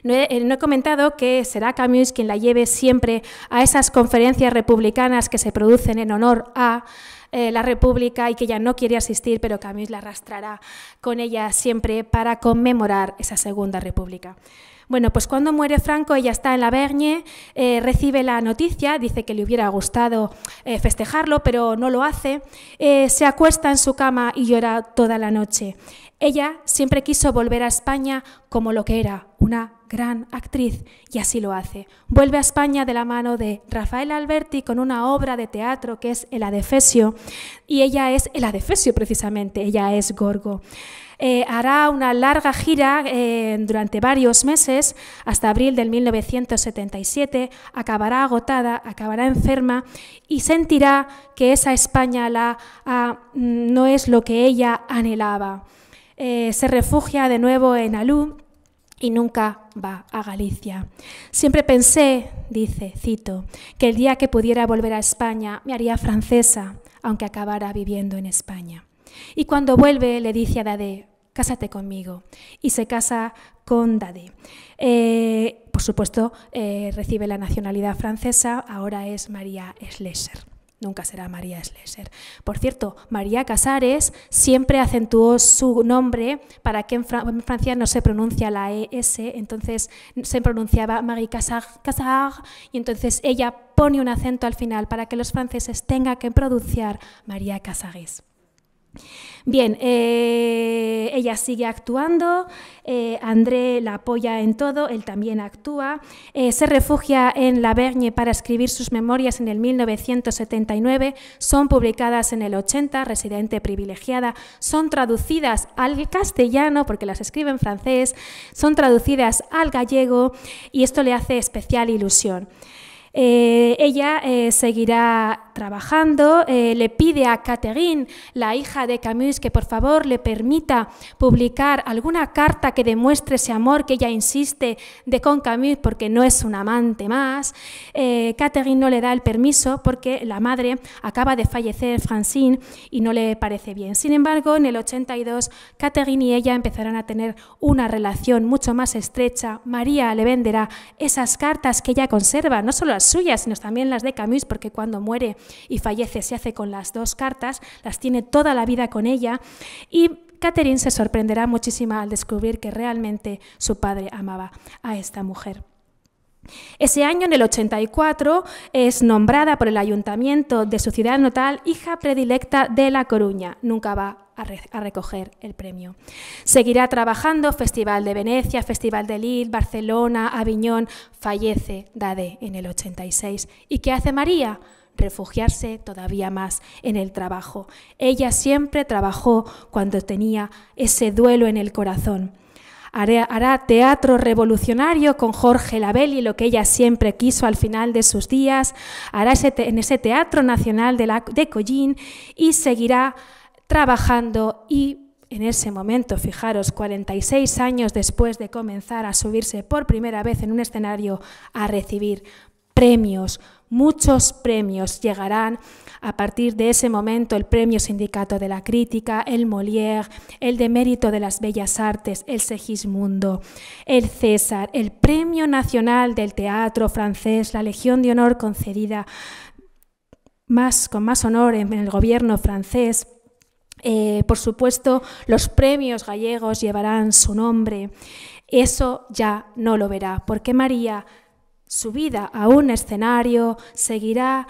No he comentado que será Camus quien la lleve siempre a esas conferencias republicanas que se producen en honor a la República y que ella no quiere asistir, pero Camus la arrastrará con ella siempre para conmemorar esa Segunda República. Bueno, pues cuando muere Franco, ella está en La Vergne, recibe la noticia, dice que le hubiera gustado festejarlo, pero no lo hace, se acuesta en su cama y llora toda la noche. Ella siempre quiso volver a España como lo que era, una gran actriz, y así lo hace. Vuelve a España de la mano de Rafael Alberti con una obra de teatro que es El Adefesio, y ella es el Adefesio precisamente, ella es Gorgo. Hará una larga gira durante varios meses, hasta abril del 1977, acabará agotada, acabará enferma y sentirá que esa España no es lo que ella anhelaba. Se refugia de nuevo en Alú y nunca va a Galicia. Siempre pensé, dice, cito, que el día que pudiera volver a España me haría francesa, aunque acabara viviendo en España. Y cuando vuelve le dice a Dade, cásate conmigo, y se casa con Dade. Por supuesto, recibe la nacionalidad francesa, ahora es María Schleser. Nunca será María Schleser. Por cierto, María Casares siempre acentuó su nombre para que en Francia no se pronuncia la ES, entonces se pronunciaba Marie Casar, y entonces ella pone un acento al final para que los franceses tengan que pronunciar María Casares. Bien, ella sigue actuando, André la apoya en todo, él también actúa, se refugia en La Vergne para escribir sus memorias en el 1979, son publicadas en el 80, residente privilegiada, son traducidas al castellano, porque las escribe en francés, son traducidas al gallego y esto le hace especial ilusión. Ella seguirá trabajando, le pide a Catherine, la hija de Camus, que por favor le permita publicar alguna carta que demuestre ese amor que ella insiste de con Camus, porque no es un amante más. Catherine no le da el permiso porque la madre acaba de fallecer, Francine, y no le parece bien. Sin embargo, en el 82, Catherine y ella empezarán a tener una relación mucho más estrecha. María le venderá esas cartas que ella conserva, no solo las suyas, sino también las de Camus, porque cuando muere y fallece se hace con las dos cartas, las tiene toda la vida con ella, y Catherine se sorprenderá muchísimo al descubrir que realmente su padre amaba a esta mujer. Ese año, en el 84, es nombrada por el ayuntamiento de su ciudad natal hija predilecta de La Coruña. Nunca va a recoger el premio. Seguirá trabajando, Festival de Venecia, Festival de Lille, Barcelona, Aviñón. Fallece Dade en el 86. ¿Y qué hace María? Refugiarse todavía más en el trabajo. Ella siempre trabajó cuando tenía ese duelo en el corazón. Hará teatro revolucionario con Jorge Labelli, lo que ella siempre quiso al final de sus días. Hará en ese Teatro Nacional de Collín y seguirá trabajando, y en ese momento, fijaros, 46 años después de comenzar a subirse por primera vez en un escenario a recibir premios, muchos premios llegarán a partir de ese momento: el Premio Sindicato de la Crítica, el Molière, el de Mérito de las Bellas Artes, el Segismundo, el César, el Premio Nacional del Teatro Francés, la Legión de Honor concedida con más honor en el gobierno francés. Por supuesto, los premios gallegos llevarán su nombre. Eso ya no lo verá, porque María, subida a un escenario, seguirá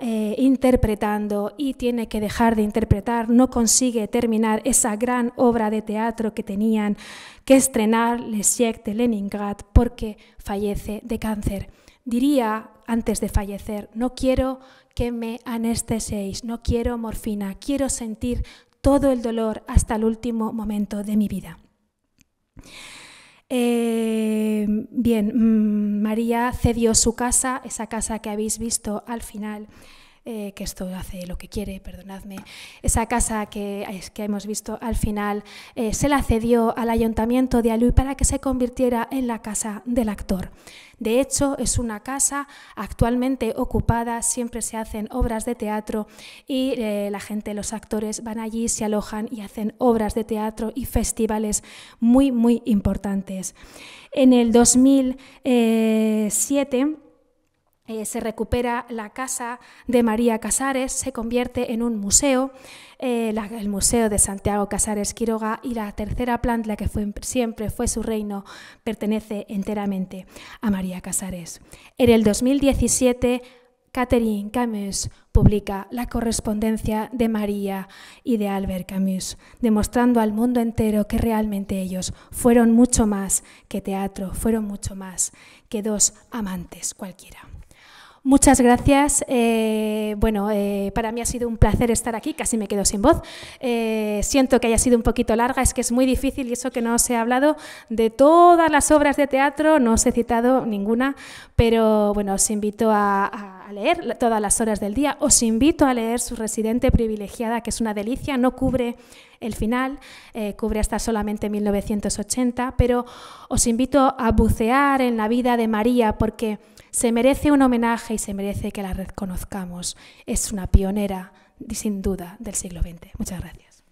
interpretando, y tiene que dejar de interpretar. No consigue terminar esa gran obra de teatro que tenían que estrenar, Les Siècles de Leningrad, porque fallece de cáncer. Diría antes de fallecer: no quiero que me anesteséis, no quiero morfina, quiero sentir todo el dolor hasta el último momento de mi vida. María cedió su casa, esa casa que habéis visto al final, que esto hace lo que quiere, perdonadme, esa casa que hemos visto al final, se la cedió al ayuntamiento de Alluy para que se convirtiera en la casa del actor. De hecho, es una casa actualmente ocupada, siempre se hacen obras de teatro y la gente, los actores, van allí, se alojan y hacen obras de teatro y festivales muy, muy importantes. En el 2007 se recupera la casa de María Casares, se convierte en un museo, el Museo de Santiago Casares Quiroga, y la tercera planta, que siempre fue su reino, pertenece enteramente a María Casares. En el 2017, Catherine Camus publica La correspondencia de María y de Albert Camus, demostrando al mundo entero que realmente ellos fueron mucho más que teatro, fueron mucho más que dos amantes cualquiera. Muchas gracias. Para mí ha sido un placer estar aquí, casi me quedo sin voz. Siento que haya sido un poquito larga, es que es muy difícil, y eso que no os he hablado de todas las obras de teatro, no os he citado ninguna, pero bueno, os invito a leer todas las horas del día, os invito a leer Su residente privilegiada, que es una delicia, no cubre el final, cubre hasta solamente 1980, pero os invito a bucear en la vida de María, porque se merece un homenaje y se merece que la reconozcamos. Es una pionera, sin duda, del siglo XX. Muchas gracias.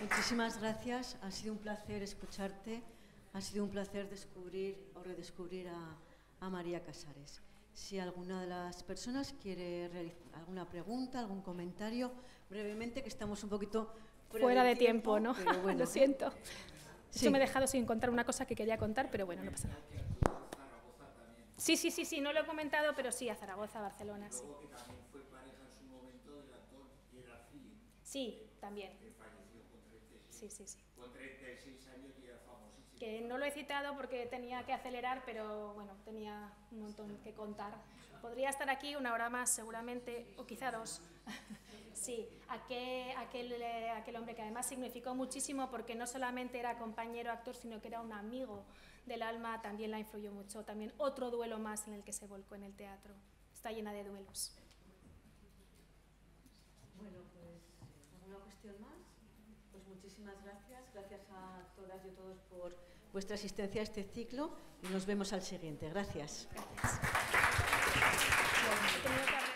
Muchísimas gracias. Ha sido un placer escucharte. Ha sido un placer descubrir o redescubrir a María Casares. Si alguna de las personas quiere realizar alguna pregunta, algún comentario, brevemente, que estamos un poquito fuera de tiempo, ¿no? Pero bueno, lo siento. Sí. Yo me he dejado sin contar una cosa que quería contar, pero bueno, no pasa nada. Sí, no lo he comentado, pero sí, a Zaragoza, a Barcelona, sí. Luego que también fue pareja en su momento del actor Gerard Philippe. Sí, también. Que falleció con 36. Sí. Con 36 años y era famosísimo. Que no lo he citado porque tenía que acelerar, pero bueno, tenía un montón que contar. Podría estar aquí una hora más seguramente, o quizá dos. Sí, aquel hombre que además significó muchísimo porque no solamente era compañero actor, sino que era un amigo del alma, también la influyó mucho. También otro duelo más en el que se volcó en el teatro. Está llena de duelos. Bueno, pues, ¿alguna cuestión más? Pues muchísimas gracias. Gracias a todas y a todos por vuestra asistencia a este ciclo y nos vemos al siguiente. Gracias. Gracias.